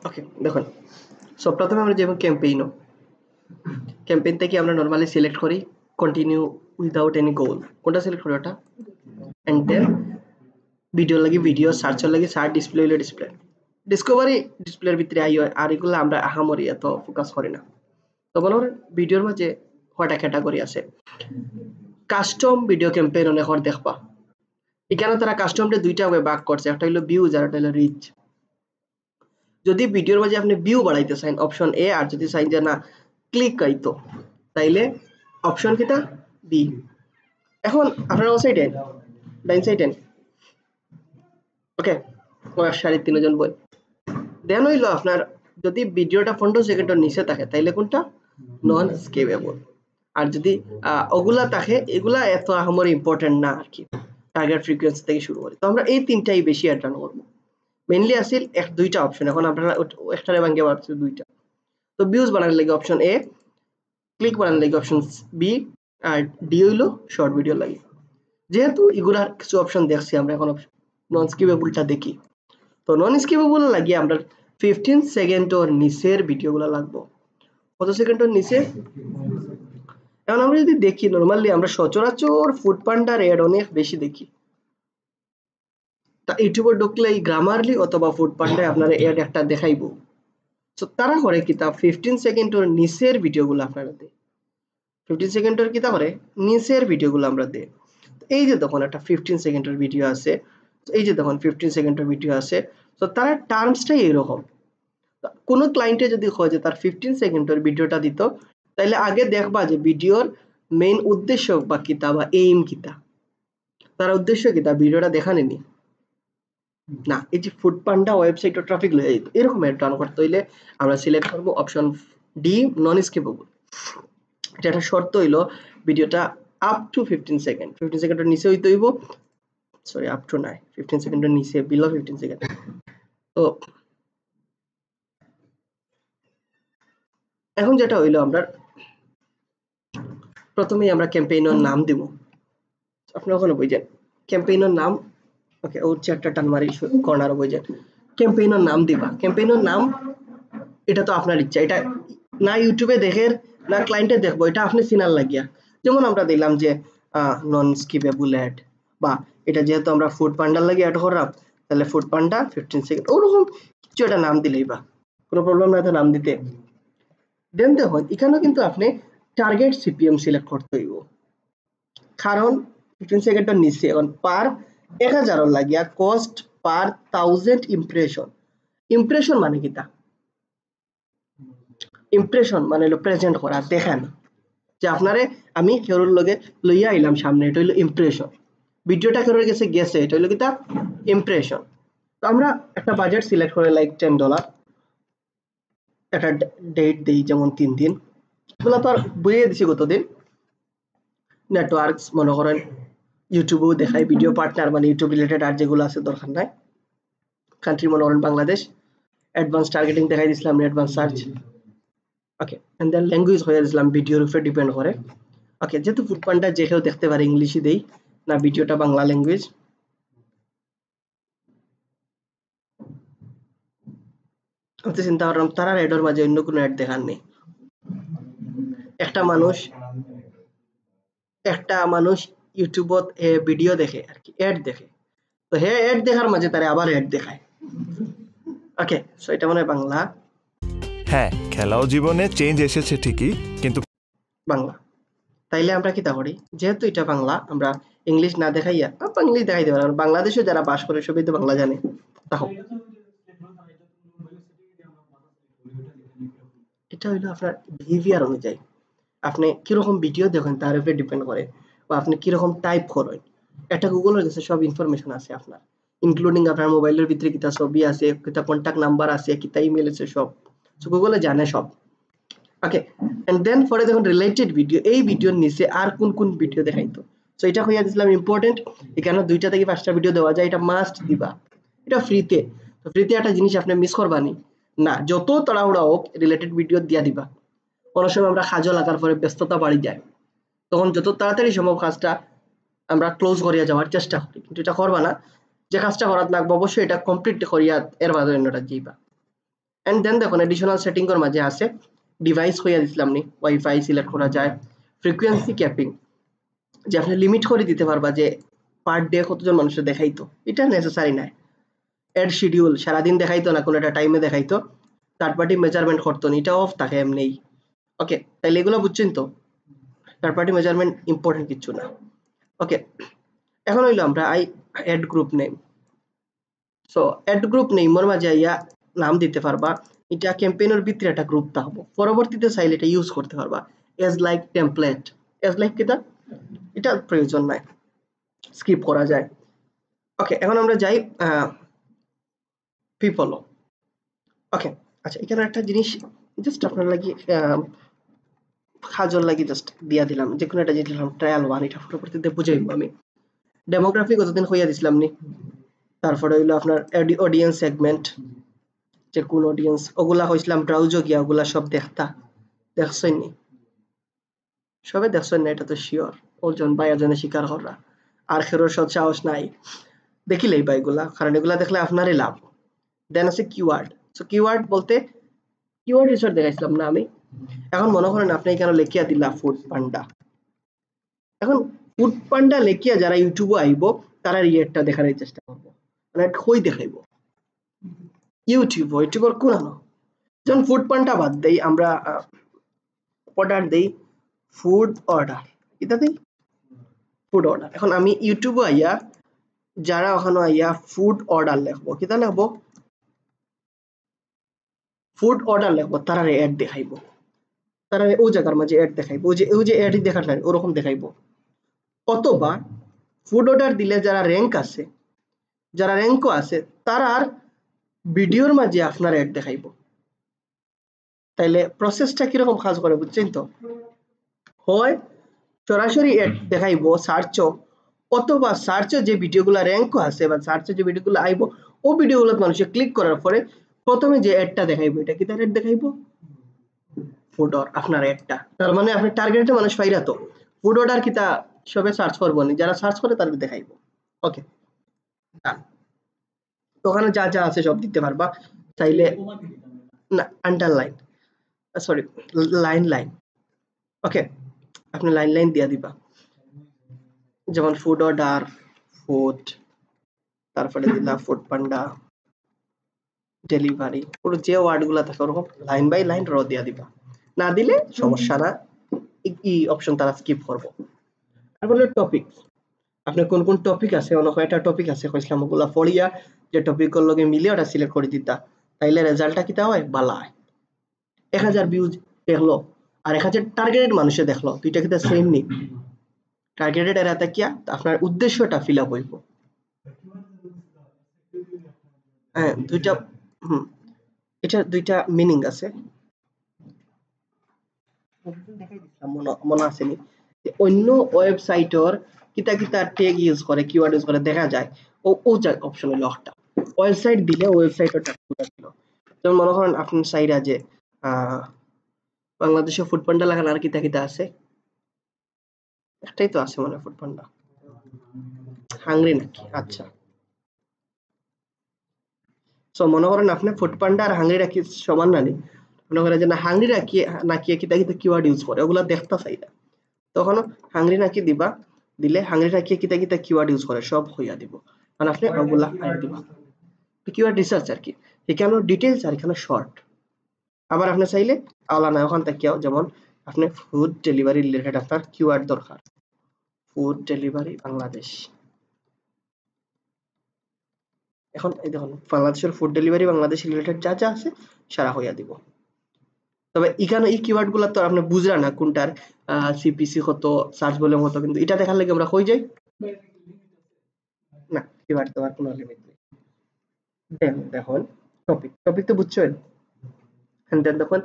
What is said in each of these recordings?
ওকে দেখুন, সো প্রথমে আমরা যেমন ক্যাম্পেইন থেকে আমরা নর্মালি সিলেক্ট করি কন্টিনিউ উইদাউট এনি গোল, কোনটা সিলেক্ট করি ওটা, এন্ড দেন ভিডিও লাগি ভিডিও, সার্চের লাগি সার্চ, ডিসপ্লে হইলে ডিসপ্লে, ডিসকভারি ডিসপ্লের ভিতরে আই হয়, আর এগুলো আমরা আহামরি এত ফোকাস করি না। তো বলো ভিডিওর মাঝে কয়টা ক্যাটাগরি আছে। কাস্টম ভিডিও ক্যাম্পেইন অনেক দেখবা, এখানে তারা কাস্টমটা দুইটা ভাবে ভাগ করছে, একটা হলো ভিউজ আর একটা হলো রিচ। যদি ভিডিওর মাঝে আপনি ভিউ বাড়াইতে চান অপশন এ, আর যদি চাই যে না ক্লিক আইতো তাইলে অপশন কিটা বি। এখন আপনারা সাইডে ডাইন সাইডে ওকে 3.5 জন বই দেন হইলো আপনার যদি ভিডিওটা 15 সেকেন্ডের নিচে থাকে তাইলে কোনটা নন স্কিপেবল, আর যদি ওগুলা থাকে এগুলা এত আমার ইম্পর্টেন্ট না আর কি, টার্গেট ফ্রিকোয়েন্সি থেকে শুরু করে। তো আমরা এই তিনটাই বেশি অ্যাড রান করবো, মেইনলি আসিল দুইটা অপশন, এখন আপনারা একটারে ভাঙিয়ে পারছে দুইটা। তো ভিউজ বানানোর লাগে অপশন এ, ক্লিক বানানোর লাগে অপশন বি, আর ডি হইলো শর্ট ভিডিও লাগে। যেহেতু এগুলার কিছু অপশন দেখছি আমরা, এখন নন স্কিপেবলটা দেখি। তো নন স্কিপেবল লাগিয়ে আমরা 15 সেকেন্ডের নিচের ভিডিওগুলো লাগবো। কত সেকেন্ডের নিচে? এখন আমরা যদি দেখি নরমালি আমরা সচরাচর ফুড পান্ডার এড অনেক বেশি দেখি, তা ইউটিউবে ঢুকলে এই গ্রামারলি অথবা ফুড পান্ডায় আপনারা এড একটা দেখাইবো। তো তারা করে কি তা 15 সেকেন্ডের নিচের ভিডিওগুলো আপনারা দেয়, 15 সেকেন্ডের কি তা করে নিচের ভিডিওগুলো আমরা দেই। এই যে তখন একটা 15 সেকেন্ডের ভিডিও আছে, এই যে তখন 15 সেকেন্ডের ভিডিও আছে, তো তার টার্মসটাই এরকম। কোনো ক্লায়েন্টে যদি হয় যে তার 15 সেকেন্ডের ভিডিওটা দিত, তাইলে আগে দেখবা যে ভিডিওর মেইন উদ্দেশ্য বা কিতা বা এইম কিতা, তার উদ্দেশ্য কিতা ভিডিওটা দেখানেনি না। এই যে ফুড পান্ডা ওয়েবসাইটে ট্রাফিক লয়ে যেত, এরকম এড রান করতে হইলে আমরা সিলেক্ট করব অপশন ডি নন স্কিপেবল। এটা একটা শর্ত হইলো ভিডিওটা আপ টু 15 সেকেন্ড, 15 সেকেন্ডের নিচে হইতে হইব, সরি আপ টু নাই 15 সেকেন্ডের নিচে, বিলো 15 সেকেন্ড। তো এখন যেটা হইলো আমরা প্রথমেই আমরা ক্যাম্পেইনের নাম দিব, আপনারা ওখানে বুঝেন ক্যাম্পেইনের নাম। ওকে ওর একটা টান মারি কর্নার বুঝেন ক্যাম্পেইনের নাম দিবা, ক্যাম্পেইনের নাম এটা তো আপনার ইচ্ছা, এটা না ইউটিউবে দেখেন না ক্লায়েন্টে দেখবো, এটা আপনি সিনার লাগিয়া। যেমন আমরা দিলাম যে নন স্কিপেবল অ্যাড, বা এটা যেহেতু আমরা ফুড পান্ডার লাগে অ্যাড করলাম তাহলে ফুড পান্ডা 15 সেকেন্ড, ওরকম কিছু একটা নাম দিলেই বা কোনো প্রবলেম নাই তো নাম দিতে। দেন দেখুন এখানেও কিন্তু আপনি টার্গেট সিপিএম সিলেক্ট করতে হইব, কারণ 15 সেকেন্ডের নিচে এখন পার 1000 লাগিয়া কস্ট পার 1000 ইমপ্রেশন। ইমপ্রেশন মানে কিতা? ইমপ্রেশন মানে হলো প্রেজেন্ট করা, দেখান যে আপনারে আমি কেউর লগে লইয়া আইলাম সামনে, এটা হইলো ইমপ্রেশন। ভিডিওটা কেউর কাছে গেছে, এটা হইলো কিতা ইমপ্রেশন। তো আমরা একটা বাজেট সিলেক্ট করে লাইক $10, একটা ডেট দেই যেমন 3 দিন, এগুলো তো আর বুঝিয়ে দিছি কতদিন। নেটওয়ার্কস মনে করেন ইউটিউবেও দেখায়, ভিডিও পার্টনার মানে ইউটিউব রিলেটেড আর যেগুলো আছে দরকার নাই। কান্ট্রি মনে করেন বাংলাদেশ, অ্যাডভান্স টার্গেটিং দেখাই দিছিলাম, advance search, okay and then language হয়ে দিলাম, ভিডিওর উপরে ডিপেন্ড করে। ওকে যেহেতু ফুড পান্ডা যে কেউ দেখতে পারে ইংলিশই দেই না, ভিডিওটা বাংলা ল্যাঙ্গুয়েজ। আমি চিন্তা করলাম তারা অ্যাডের মাঝে অন্য কোনো অ্যাড দেখার নেই। একটা মানুষ ইউটিউবত ভিডিও দেখে আর কি, অ্যাড দেখে, তো হে অ্যাড দেখার মাঝে তারা আবার অ্যাড দেখায়। ওকে সো এটা মনে হয় বাংলা। হ্যাঁ খেলাও জীবনে চেঞ্জ এসেছে ঠিকই, কিন্তু বাংলা। তাইলে আমরা কি তা করি, যেহেতু এটা বাংলা আমরা ইংলিশ না দেখাইয়া ইংলিশ দেখাই দেবো, বাংলাদেশে যারা বাস করে সবাই তো বাংলা জানে। তাহলে এটা হইলো আপনার বিহেভিয়ার অনুযায়ী, আপনি কিরকম ভিডিও দেখেন তার উপরে ডিপেন্ড করে, বা আপনি কিরকম টাইপ করেন। একটা গুগলের কাছে সব ইনফরমেশন আছে আপনার, ইনক্লুডিং আপনার মোবাইলের ভিতরে কিতা ছবি আছে, কিতা কন্টাক্ট নাম্বার আছে, কিতা ইমেল আছে, সব গুগলে জানে সব। ওকে এন্ড দেন পরে দেখুন রিলেটেড ভিডিও, এই ভিডিওর নিচে আর কোন কোন ভিডিও দেখাইতো। সো এটা হইয়া দিছিলাম ইম্পর্টেন্ট, এখানে 2টা থেকে 5টা ভিডিও দেওয়া যায়, এটা মাস্ট দিবা, এটা ফ্রিতে। তো ফ্রিতে একটা জিনিস আপনি মিস করবানি না, যত তাড়াহুড়া হোক রিলেটেড ভিডিও দিয়া দিবা। অনেক সময় আমরা কাজও লাগার পরে ব্যস্ততা বাড়ি যায়, তখন যত তাড়াতাড়ি সম্ভব কাজটা আমরা ক্লোজ করিয়া যাওয়ার চেষ্টা করি, কিন্তু এটা করবা না, যে কাজটা করার লাগবে অবশ্যই এটা কমপ্লিট করিয়া এর বাদে অন্যটা যাইবা। এন্ড দেন দেখুন এডিশনাল সেটিং এর মাঝে আছে ডিভাইস হইয়া দিছিলাম নি ওয়াইফাই সিলেক্ট করা যায় ফ্রিকোয়েন্সি ক্যাপিং যে আপনি লিমিট করে দিতে পারবা যে পার ডে কতজন মানুষের দেখাইতো এটা নেসেসারি নাই এড শিডিউল সারাদিন দেখাইতো না কোনো একটা টাইমে দেখাইতো থার্ড পার্টি মেজারমেন্ট করতো না এটা অফ থাকে এমনিই ওকে তাইলে এগুলো বুঝছেন তো থার্ড পার্টি মেজারমেন্ট ইম্পর্টেন্ট কিছু না ওকে এখন হইলো আমরা add group name so add group নেইমর মাঝে আইয়া নাম দিতে পারবা এটা ক্যাম্পেইনের ভিতরে একটা গ্রুপ থাকবো পরবর্তীতে চাইলে এটা ইউজ করতে পারবা as like template as like কিটা এটা প্রয়োজন নাই স্কিপ করা যায় ওকে এখন আমরা যাই পিপল ওকে আচ্ছা এখানে একটা জিনিস জাস্ট আপনার লাগি খাজল লাগি জাস্ট দিয়া দিলাম যে কোনো একটা জিনিস দিলাম ট্রায়াল ওয়ান এটা পরবর্তীতে বুঝাইব আমি ডেমোগ্রাফি কতদিন হইয়া দিছিলাম নি তারপরে হইলো আপনার অডিয়েন্স সেগমেন্ট যে কোন অডিয়েন্স ওগুলা হইছিলাম ব্রাউজও গিয়া ওগুলা সব দেখছই নি সবে দেখছই না এটা তো শিওর ওজন বা এজনে স্বীকার করা আর খেরোর সৎ সাহস নাই দেখিলেই বা এগুলা কারণ এগুলা দেখলে আপনারই লাভ দেন আছে কিওয়ার্ড সো কিওয়ার্ড বলতে কিওয়ার্ড রিসার্চ দেখাইছিলাম না আমি এখন মনে করেন আপনি এখানে লেখিয়া দিলা ফুড পান্ডা এখন ফুড পান্ডা লেখিয়া যারা ইউটিউবে আইব তারা রিয়েটটা দেখার চেষ্টা করবো মানে কই দেখাইব ইউটিউবের কোনানো যেমন ফুড পান্ডা বাদ দেই আমরা অর্ডার দেই ফুড অর্ডার এটা দেই ফুড অর্ডার এখন আমি ইউটিউবে আইয়া যারা ওখানে আইয়া ফুড অর্ডার লিখবো কিতা লিখবো ফুড অর্ডার লিখবো তারা অ্যাড দেখাইবো তারা ও জায়গার মাঝে অ্যাড দেখাইবো ওই যে অ্যাড দেখার ওরকম দেখাইবো অথবা ফুড অর্ডার দিলে যারা র্যাঙ্ক আছে যারা র্যাঙ্কও আছে তারার ভিডিওর মাঝে আপনার অ্যাড দেখাইবো তাইলে প্রসেসটা কিরকম কাজ করে বুঝছেন তো হয় সরাসরি অ্যাড দেখাইবো সার্চও অথবা সার্চে যে ভিডিওগুলো র্যাঙ্কও আছে বা সার্চে যে ভিডিওগুলো আইবো ও ভিডিওগুলো মানুষে ক্লিক করার পরে প্রথমে যে অ্যাডটা দেখাইবো এটা কি তার অ্যাড দেখাইবো ফুড অর্ডার আপনার অ্যাডটা তার মানে আপনি টার্গেটেড মানুষ পাইরা তো ফুড অর্ডার কিতা সবে সার্চ করবো নি যারা সার্চ করে তাদের দেখাইবো ওকে ওখানে যা যা আছে সব দিতে পারবা চাইলে না আন্ডারলাইন সরি লাইন ওকে আপনি লাইন দিয়া দিবা যেমন ফুড অর্ডার ফুড তারপরে দিলা ফুড পান্ডা ডেলিভারি পুরো যে ওয়ার্ড গুলা থাকে ওরকম লাইন বাই লাইন র দিয়া দিবা না দিলে সমস্যা না এই অপশন তারা স্কিপ করবো তারপরে টপিক আপনার কোন কোন টপিক আছে অন্য কয়টা টপিক আছে কইছিলাম ওগুলা পড়িয়া যে টপিকের লগে মিলে ওটা সিলেক্ট করে দিতা তাইলে রেজাল্টটা কিতা হয় বালা হয় 1000 ভিউজ দেখলো আর 1000 টার্গেটেড মানুষে দেখলো দুইটা কিতা সেম নি টার্গেটেড এরাতে কিয়া আপনার উদ্দেশ্যটা ফিল আপ হইব হ্যাঁ দুইটা এটা দুইটা মিনিং আছে দেখাই দিলাম মনে আছে নি যে অন্য ওয়েবসাইটর কিতা কিতা ট্যাগ ইউজ করে কিওয়ার্ড ইউজ করে দেখা যায় ও অপশন হলো একটা ওয়েবসাইট দিলে ওয়েবসাইটটা পুরো ছিল যেমন মনে করেন আপনার সাইডে যে বাংলাদেশে ফুড পান্ডা লাগান আর কিতা কিতা আছে একটাই তো আছে মনে ফুড পান্ডা হাংরি নাকি আচ্ছা সো মনে করেন আপনি ফুড পান্ডা আর হাংরি রাখি সমান না নি মনে করেন যে না হাংরি রাখি নাকি কিতা কিতা কিওয়ার্ড ইউজ করে ওগুলা দেখতে চাই না তখন হাংরি নাকি দিবা দিলে হাংরি নাকি কিতা কিতা কিওয়ার্ড ইউজ করে সব হইয়া দিব মানে আপনি ওগুলা আইড দিবা কিওয়ার্ড রিসার্চ আর কি এখানে ডিটেইলস আর এখানে শর্ট আবার আপনি চাইলে আলা না ওখান থেকে যেমন আপনি ফুড ডেলিভারি রিলেটেড আপনার কিওয়ার্ড দরকার ফুড ডেলিভারি বাংলাদেশ এখন এই দেখুন বাংলাদেশের ফুড ডেলিভারি বাংলাদেশ রিলেটেড যা যা আছে সারা হইয়া দিব তবে এখানে এই কিওয়ার্ড গুলা তো আপনি বুঝরা না কোনটার সিপিসি কত সার্চ ভলিউম কত কিন্তু এটা দেখার লাগে আমরা কই যাই না কিওয়ার্ড দেওয়ার কোনো লিমিট নেই দেখুন টপিক তো বুঝছেন এন্ড দেন দেখুন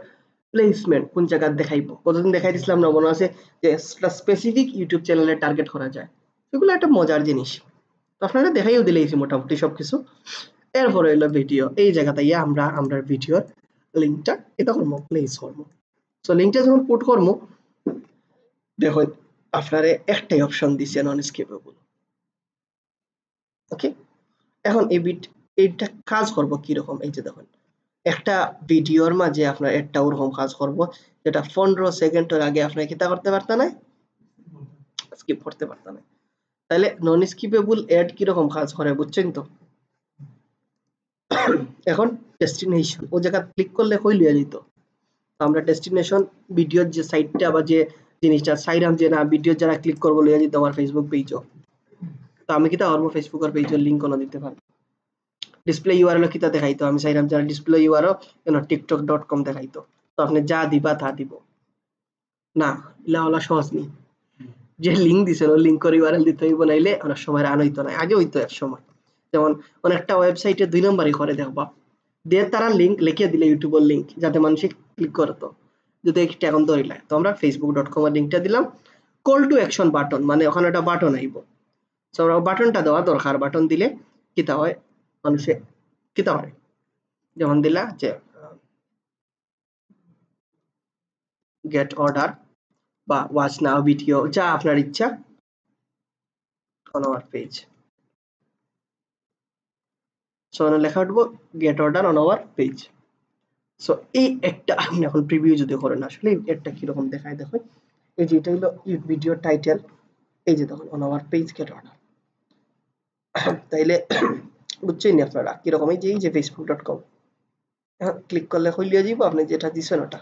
প্লেসমেন্ট কোন জায়গা দেখাইবো কতদিন দেখাই দিছিলাম না মনে আছে যে স্পেসিফিক ইউটিউব চ্যানেলে টার্গেট করা যায় এগুলো একটা মজার জিনিস তো আপনারা দেখাইও দিলেইছি মোটামুটি সবকিছু এরপরে হলো ভিডিও এই জায়গাতে আমরা ভিডিওর লিংকটা এটা করবো প্লেস করবো সো লিংকটা যখন পুট করবো দেখুন আপনারে একটাই অপশন দিছে নন স্কিপেবল ওকে এখন এইটা কাজ করবো কি রকম এই যে দেখুন একটা ভিডিওর মাঝে আপনার একটা ওরকম কাজ করব যেটা 15 সেকেন্ডের আগে আপনি কিতা করতে পারতেন না, স্কিপ করতে পারতেন না। তাহলে নন স্কিপেবল অ্যাড কিরকম কাজ করে বুঝছেন তো? এখন ডেস্টিনেশন ও জায়গা ক্লিক করলে কই লিয়া যেত, আমরা ডেস্টিনেশন ভিডিওর যে সাইটটা বা যে জিনিসটা সাইরাম যে না ভিডিও যারা ক্লিক করবো লিয়া যেত আমার ফেসবুক পেজও। তো আমি কিতা করবো, ফেসবুকের পেজের লিঙ্ক কোনো দিতে পারবো। ডিসপ্লে ইউআরএল কিতা দেখাইতো, আমি চাইলাম যারা ডিসপ্লে ইউআরএল কেন tiktok.com দেখাইতো, তো আপনি যা দিবা তা দিব না, ইলা হলা সহজ নি। যে লিঙ্ক দিছেন ওই লিঙ্ক করে ইউআরএল দিতে হইব, নাইলে অনেক সময় রান হইতো না, আগে হইতো এক সময়। যেমন অনেকটা ওয়েবসাইটে 2 নম্বরই করে দেখবা দিয়ে তারা লিঙ্ক লিখে দিলে ইউটিউবের লিঙ্ক যাতে মানুষ ক্লিক করতো, যদি একটা এখন ধরিলা তো আমরা facebook.com এর লিঙ্কটা দিলাম, কল টু অ্যাকশন বাটন মানে ওখানে একটা বাটন আইব, সো আমরা বাটনটা দেওয়া দরকার, বাটন দিলে কিতা হয় মানুষে কিতা হয়, যেমন দিলা যে গেট অর্ডার বা ওয়াচ নাও ভিডিও যা আপনার ইচ্ছা অন আওয়ার পেজ, সো আমরা লেখা উঠবো get order on our page. So এই একটা আপনি এখন প্রিভিউ যদি করেন আসলে একটা কিরকম দেখায় দেখুন, এই যে এটা হলো ভিডিও টাইটেল, এই যে দেখুন on our page get order. তাইলে বুঝছেন আপনারা কিরকম, এই যে facebook.com ক্লিক করলে হইলিয়া যাইব আপনি যেটা দিছেন ওটা।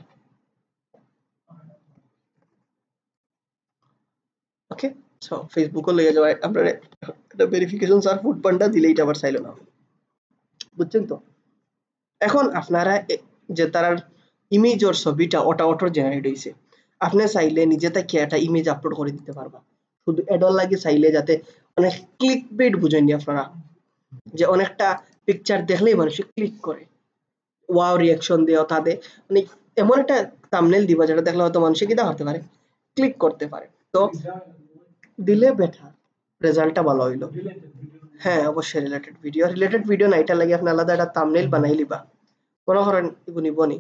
ওকে, সো ফেসবুকে লইয়া যাওয়ায় আপনার একটা ভেরিফিকেশন স্যার ফুড পান্ডা দিলেই এটা আবার চাইলো না, বুঝছেন তো? এখন আপনারা যে তার ইমেজ ওর ছবিটা ওটা অটো জেনারেট হইছে, আপনি চাইলে নিজে থেকে একটা ইমেজ আপলোড করে দিতে পারবা, শুধু এডর লাগে চাইলে যাতে অনেক ক্লিক বেট বুঝেননি আপনারা, যে অনেকটা পিকচার দেখলেই মানুষ ক্লিক করে ওয়াও রিয়াকশন দেওয়া তাদের মানে এমন একটা থাম্বনেল দিবা যেটা দেখলে হয়তো মানুষ কিটা করতে পারে, ক্লিক করতে পারে, তো দিলে বেটার রেজাল্টটা ভালো হইলো। হ্যাঁ অবশ্যই রিলেটেড ভিডিও না, এটা লাগে আপনি আলাদা একটা থাম্বনেল বানাই লিবা, মনে করেন ইবুনি বনি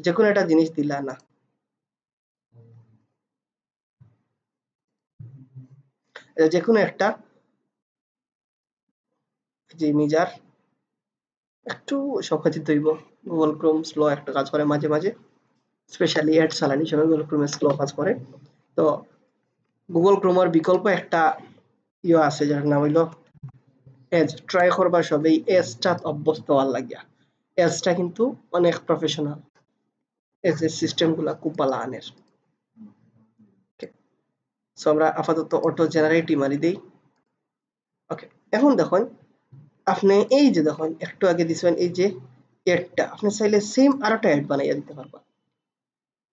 যে কোনো একটা জিনিস দিলা না, যে কোনো একটা যে ইমেজার একটু সকাচিত হইব, গুগল ক্রোম স্লো একটা কাজ করে মাঝে মাঝে, স্পেশালি অ্যাড চালানির সময় গুগল ক্রোমে স্লো কাজ করে। তো গুগল ক্রোমের বিকল্প একটা ইয়ে আছে যার নাম হইলো এজ, ট্রাই করবার সব এই এজটা অভ্যস্ত হওয়ার লাগিয়া, এজটা কিন্তু অনেক প্রফেশনাল, এজ এর সিস্টেম গুলা খুব ভালো আনের। সো আমরা আপাতত অটো জেনারেটই মারি দেই। ওকে, এখন দেখুন আপনি এই যে দেখুন একটু আগে দিছেন এই যে অ্যাডটা, আপনি চাইলে সেম আরেকটা অ্যাড বানাইয়া দিতে পারবা,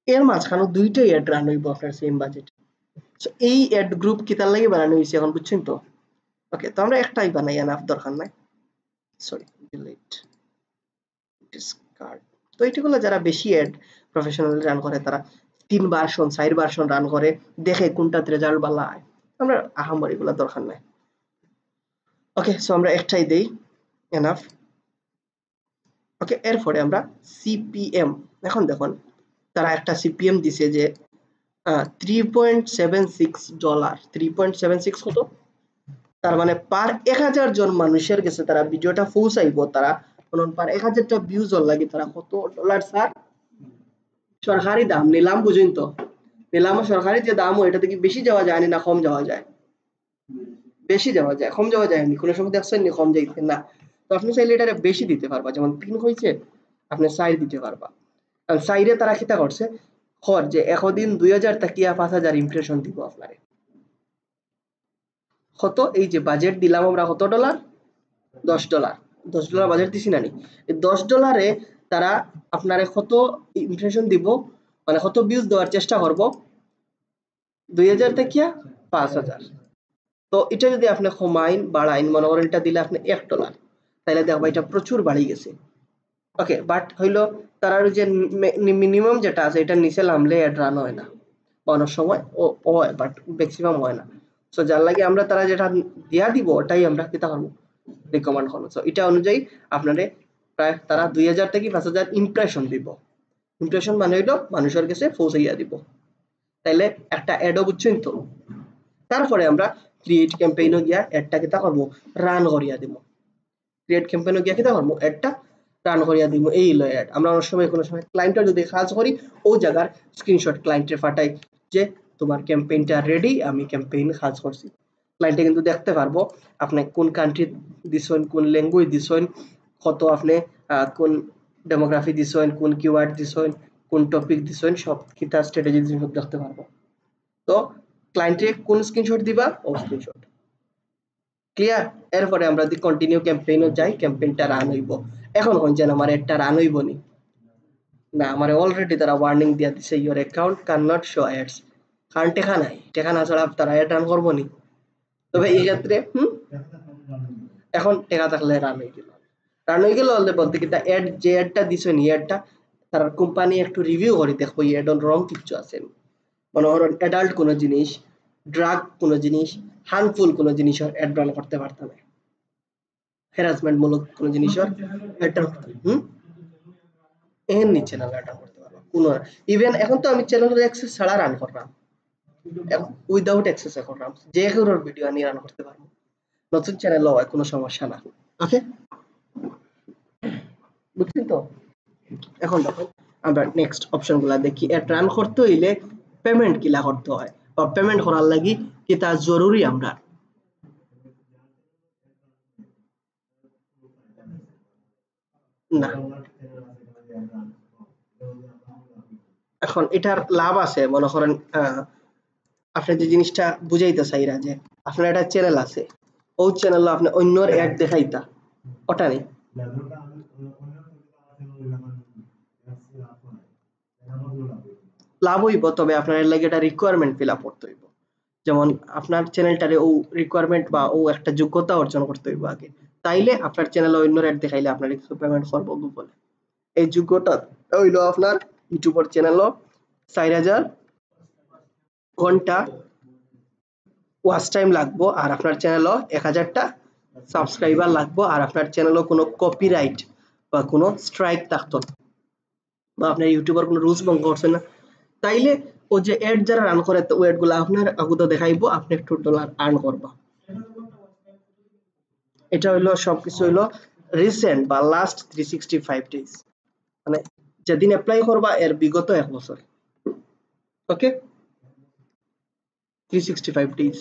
এর মাঝখানে দুইটা অ্যাড রান হইব আপনার সেম বাজেট। সো এই অ্যাড গ্রুপ কি তার লাগে বানানো হয়েছে এখন বুঝছেন তো? ওকে, তো আমরা একটাই বানাই, এনাফ দরকার নাই, সরি ডিলিট ডিসকার্ড। তো এইটাগুলো যারা বেশি অ্যাড প্রফেশনাল রান করে তারা 3 ভার্সন 4 ভার্সন রান করে দেখে কোনটাতে রেজাল্ট ভালো হয়, আমরা আহামরি এগুলো দরকার নাই। ওকে, সো আমরা একটাই দেই এনাফ। ওকে, এরপরে আমরা সিপিএম, এখন দেখুন তারা একটা সিপিএম দিছে যে $3.76, 3.76 কত, তার মানে পার 1000 জন মানুষের কাছে তারা ভিডিওটা পৌঁছাইব, তারা পার 1000টা ভিউজ লাগে তারা কত ডলার স্যার, সরকারি দাম নিলাম বুঝুন তো, নিলাম সরকারি যে দাম এটা থেকে বেশি যাওয়া যায় না কম যাওয়া যায়, বেশি যাওয়া যায়, কম যাওয়া যায় নি, কোনো সময় দেখছেন নি কম যাইতে না, তো আপনি চাইলে এটা বেশি দিতে পারবা, যেমন 3 হয়েছে আপনি 4 দিতে পারবা, কারণ 4 তারা কিতা করছে খর যে একদিন 2000 টাকিয়া 5000 ইমপ্রেশন দিব আপনারে, কত এই যে বাজেট দিলাম আমরা কত ডলার, $10, $10 বাজেট দিছি না নি, এই $10 তারা আপনারে কত ইমপ্রেশন দিব মানে কত ভিউজ দেওয়ার চেষ্টা করব, 2000 থেকে 5000। তো এটা যদি আপনি কমাইন বাড়াইন মনে করেন এটা দিলে আপনি $1, তাহলে দেখবা এটা প্রচুর বাড়ি গেছে। ওকে, বাট হইলো তার যে মিনিমাম যেটা আছে এটা নিচে নামলে অ্যাড রান হয় না, বা অনেক সময় ও হয় বাট ম্যাক্সিমাম হয় না। সো যার লাগে আমরা তারা যেটা দিয়া দিব ওটাই আমরা কিতা করবো রিকমেন্ড করবো। সো এটা অনুযায়ী আপনারে প্রায় তারা 2000 থেকে 5000 ইমপ্রেশন দিব, ইমপ্রেশন মানে হইলো মানুষের কাছে পৌঁছাইয়া দিব, তাইলে একটা অ্যাডও বুঝছেন তো। তারপরে আমরা ক্রিয়েট ক্যাম্পেইনও গিয়া অ্যাডটা কিতা করবো রান করিয়া দিব, ক্রিয়েট ক্যাম্পেইনও গিয়া কিতা করবো অ্যাডটা রান করিয়া দিব এই হলো অ্যাড। আমরা অনেক সময় কোনো সময় ক্লায়েন্টের যদি কাজ করি ও জায়গার স্ক্রিনশট ক্লায়েন্টের পাঠাই যে তোমার ক্যাম্পেইনটা রেডি, আমি ক্যাম্পেইন কাজ করছি। ক্লায়েন্টে কিন্তু দেখতে পারবো আপনি কোন কান্ট্রি দিছেন, কোন ল্যাঙ্গুয়েজ দিছেন, কত আপনি কোন ডেমোগ্রাফি দিছেন, কোন কিওয়ার্ড দিছেন, কোন টপিক দিছেন, সব কিতা স্ট্র্যাটেজি দিছেন সব দেখতে পারবো। তো ক্লায়েন্টে কোন স্ক্রিনশট দিবা ও স্ক্রিনশট ক্লিয়ার। এরপরে আমরা যদি কন্টিনিউ ক্যাম্পেইনও যাই, ক্যাম্পেইনটা রান হইব। এখন যেন আমার একটা রান হইব নি না, আমার অলরেডি তারা ওয়ার্নিং দিয়া দিছে your account can not show ads, কারণ টেকা নাই, টেকা না ছাড়া তারা অ্যাড রান করবো নি। তবে এই ক্ষেত্রে এখন টেকা থাকলে রান হয়ে গেল। রান হয়ে গেল বলতে কি অ্যাড যে অ্যাডটা দিছে নি অ্যাডটা তার কোম্পানি একটু রিভিউ করে দেখবো এই অ্যাড রং কিছু আছে মনে করেন অ্যাডাল্ট কোনো জিনিস, ড্রাগ কোনো জিনিস, হার্মফুল কোনো জিনিস অ্যাড রান করতে পারতাম না, হ্যারাসমেন্ট মূলক কোনো জিনিস অ্যাড এর নিচে না রান করতে পারবো কোনো। ইভেন এখন তো আমি চ্যানেলের অ্যাক্সেস ছাড়া রান করলাম, উইদাউট অ্যাক্সেস করলাম, যে কেউ ভিডিও নিয়ে রান করতে পারবো, নতুন চ্যানেল হয় কোনো সমস্যা না। ওকে বুঝছেন তো। এখন দেখো আমরা নেক্সট অপশনগুলো দেখি। অ্যাড রান করতে হইলে পেমেন্ট কিলা করতে হয় বা পেমেন্ট করার লাগি কি তা জরুরি আমরা না। এখন এটার লাভ আছে মনে করেন আপনি যে জিনিসটা বুঝাইতে চাইরা যে আপনার একটা চ্যানেল আছে, ওই চ্যানেল আপনি অন্যর অ্যাড দেখাইতা, ওটা নেই লাভ হইব। তবে আপনার এর লাগে একটা রিকোয়ারমেন্ট ফিল আপ করতে হইব, যেমন আপনার চ্যানেলটারে ও রিকোয়ারমেন্ট বা ও একটা যোগ্যতা অর্জন করতে হইব আগে, তাইলে আপনার চ্যানেলে অন্য অ্যাড দেখাইলে আপনার কিছু পেমেন্ট করবো গুগলে। এই যোগ্যতা হইল আপনার ইউটিউবের চ্যানেলও 4000 ঘন্টা ওয়াচ টাইম লাগবো, আর আপনার চ্যানেলও 1000টা সাবস্ক্রাইবার লাগবো, আর আপনার চ্যানেলও কোনো কপিরাইট বা কোনো স্ট্রাইক থাকতো না, বা আপনার ইউটিউবার কোনো রুলস ভঙ্গ করছেন না, তাইলে ও যে অ্যাড যারা রান করে ওই অ্যাড গুলো আপনার আগুতো দেখাইবো, আপনি একটু ডলার আর্ন করবা। এটা হইলো সবকিছু হইলো রিসেন্ট বা লাস্ট 365 ডেজ, মানে যেদিন অ্যাপ্লাই করবা এর বিগত 1 বছর। ওকে 365 ডেজ।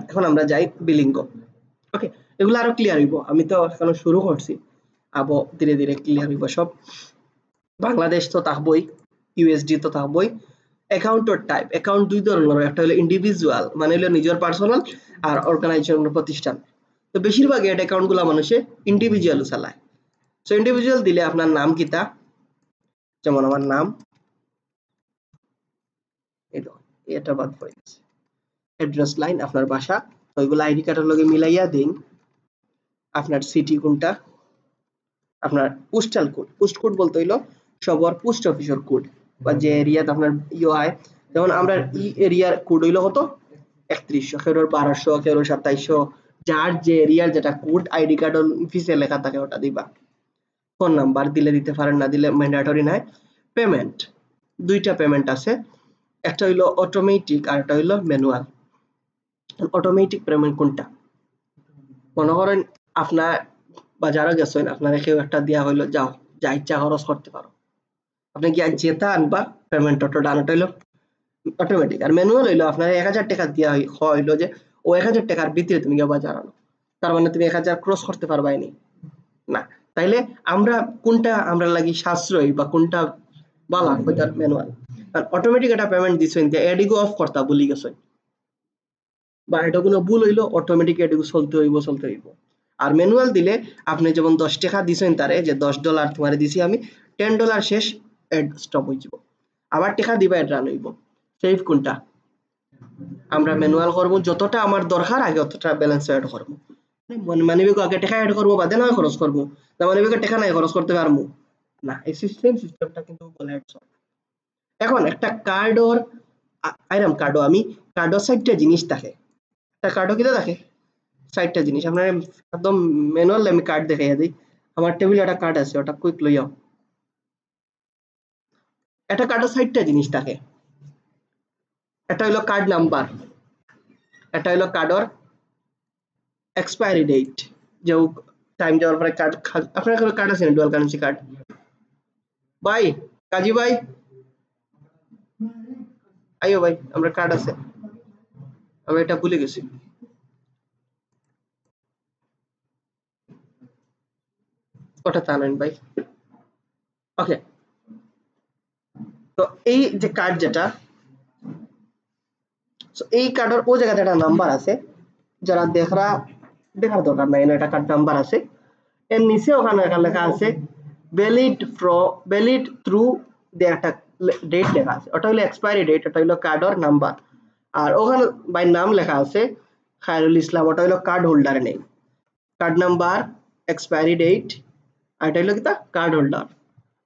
এখন আমরা যাই বিলিঙ্গো। ওকে এগুলো আরো ক্লিয়ার হইব, আমি তো এখনো শুরু করছি, আবো ধীরে ধীরে ক্লিয়ার হইব সব। বাংলাদেশ তো থাকবই, ইউএসডি তো থাকবই। অ্যাকাউন্টের টাইপ, অ্যাকাউন্ট দুই ধরনের, একটা হলো ইন্ডিভিজুয়াল মানে হলো নিজের পার্সোনাল, আর অর্গানাইজেশন প্রতিষ্ঠান। তো বেশিরভাগ অ্যাড অ্যাকাউন্ট গুলো মানুষে ইন্ডিভিজুয়াল চালায়। সো ইন্ডিভিজুয়াল দিলে আপনার নাম কিতা, যেমন আমার নাম এটা বাদ পড়ে গেছে, অ্যাড্রেস লাইন আপনার বাসা, ওইগুলো আইডি কার্ডের লগে মিলাইয়া দিন। আপনার সিটি কোনটা, আপনার পোস্টাল কোড, পোস্ট কোড বলতে হইলো সবার পোস্ট অফিসের কোড, বা যে এরিয়াতে আপনার হয়, যেমন আমরা ই এরিয়ার কোড হইলো কত 3100, কেউ 1200, কেউ 2700, যার যে এরিয়ার যেটা কোড আইডি কার্ড অফিসে লেখা থাকে ওটা দিবা। ফোন নাম্বার দিলে দিতে পারেন, না দিলে ম্যান্ডেটরি নাই। পেমেন্ট, দুইটা পেমেন্ট আছে, একটা হইলো অটোমেটিক আর একটা হইলো ম্যানুয়াল। অটোমেটিক পেমেন্ট কোনটা, মনে করেন আপনার বাজারে গেছেন, আপনার কেউ একটা দেওয়া হইলো যাও যা ইচ্ছা খরচ করতে পারো, আপনি কি যেটা আনবা পেমেন্ট অটো ডানোটা হইলো অটোমেটিক। আর ম্যানুয়াল হইলো আপনার 1000 টাকা দেওয়া হইলো যে ও 1000 টাকার ভিতরে তুমি গিয়ে বাজার আনো, তার মানে তুমি 1000 ক্রস করতে পারবাই না। তাইলে আমরা কোনটা আমরা লাগি সাশ্রয়ী বা কোনটা ভালো ওইটা ম্যানুয়াল। আর অটোমেটিক একটা পেমেন্ট দিছেন যে এডিগো অফ করতা ভুলি গেছেন, বা এটা কোনো ভুল হইলো অটোমেটিক এডিগো চলতে হইব। আর ম্যানুয়াল দিলে আপনি যেমন 10 টাকা দিছেন তারে যে $10 তোমারে দিছি আমি, $10 শেষ এড স্টপ হয়ে যাব, আবার টাকা দিবা এড রান হইব। সেভ কোনটা, আমরা ম্যানুয়াল করব, যতটা আমার দরকার আগে অতটা ব্যালেন্স এড করব, মানিব্যাগ আগে টাকা এড করব বাদে না খরচ করব, না মানিব্যাগে টাকা নাই খরচ করতে পারবো না, এই সিস্টেমটা কিন্তু বলে এখন একটা কার্ডর আইরাম কার্ডও আমি কার্ডর 60টা জিনিস থাকে, একটা কার্ডও কিটা থাকে 60টা জিনিস। আপনার একদম ম্যানুয়াল আমি কার্ড দেখাইয়া দিই, আমার টেবিলে একটা কার্ড আছে ওটা কুইক লইয়াও। একটা কার্ডও 60টা জিনিস থাকে, একটা হইলো কার্ড নাম্বার, একটা হইলো কার্ডর এক্সপায়ারি ডেট, যে টাইম যাওয়ার পরে কার্ড আপনার কাছে কার্ড আছে না ডুয়াল কারেন্সি কার্ড ভাই কাজী ভাই আইও ভাই আমরা কার্ড আছে আমি এটা ভুলে গেছি ওটা টানেন ভাই ওকে তো এই যে কার্ড যেটা এই কার্ডের ও জায়গাতে একটা নাম্বার আছে যারা দেখার দরকার নাই এটা কার্ড নাম্বার আছে এর নিচে ওখানে লেখা আছে ভ্যালিড থ্রু একটা ডেট লেখা আছে ওটা হলো এক্সপায়ারি ডেট ওটা হলো কার্ডের নাম্বার আর ওখানে বাই নাম লেখা আছে খায়রুল ইসলাম ওটা হলো কার্ড হোল্ডারের name card number expiry date আর এটা হলো কি তা কার্ড হোল্ডার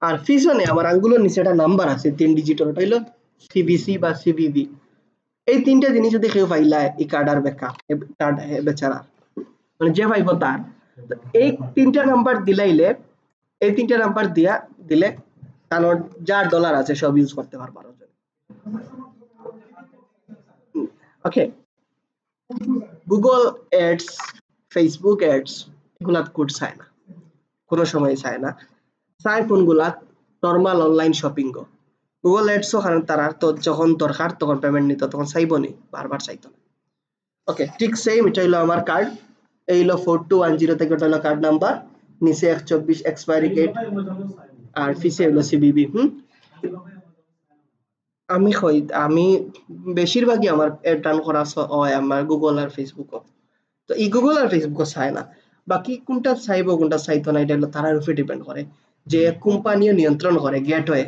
আর পিছনে আমার আঙ্গুলের নিচে একটা নাম্বার আছে 3 ডিজিটের ওটা হলো সিবিসি বা সিবিবি এই তিনটা জিনিস যদি কেউ পাইলায় এই কার্ডার বেকা কার্ড বেচারা মানে যে পাইব তার এই তিনটা নাম্বার দিলাইলে এই তিনটা নাম্বার দিলে তার যা ডলার আছে সব ইউজ করতে পারবা okay Google ads Facebook ads এগুলা কোড চায় না কোনো সময় চায় না চায় কোনগুলা নর্মাল অনলাইন শপিং গো গুগল অ্যাডসও কারণ তারা তো যখন দরকার তখন পেমেন্ট নিত তখন চাইবো নি বারবার চাইতো না ওকে ঠিক সেম এটা হলো আমার কার্ড এই হলো 4210 থেকে এটা হলো কার্ড নাম্বার নিচে 124 এক্সপায়ারি ডেট আর পিছে হলো সিবিবি আমি বেশিরভাগই আমার টার্ন করা হয় আমার গুগল আর ফেসবুক তো এই গুগল আর ফেসবুক চায় না বাকি কোনটা চাইবো কোনটা চাইতো না এটা হলো তার উপরে ডিপেন্ড করে যে কোম্পানিও নিয়ন্ত্রণ করে গেটওয়ে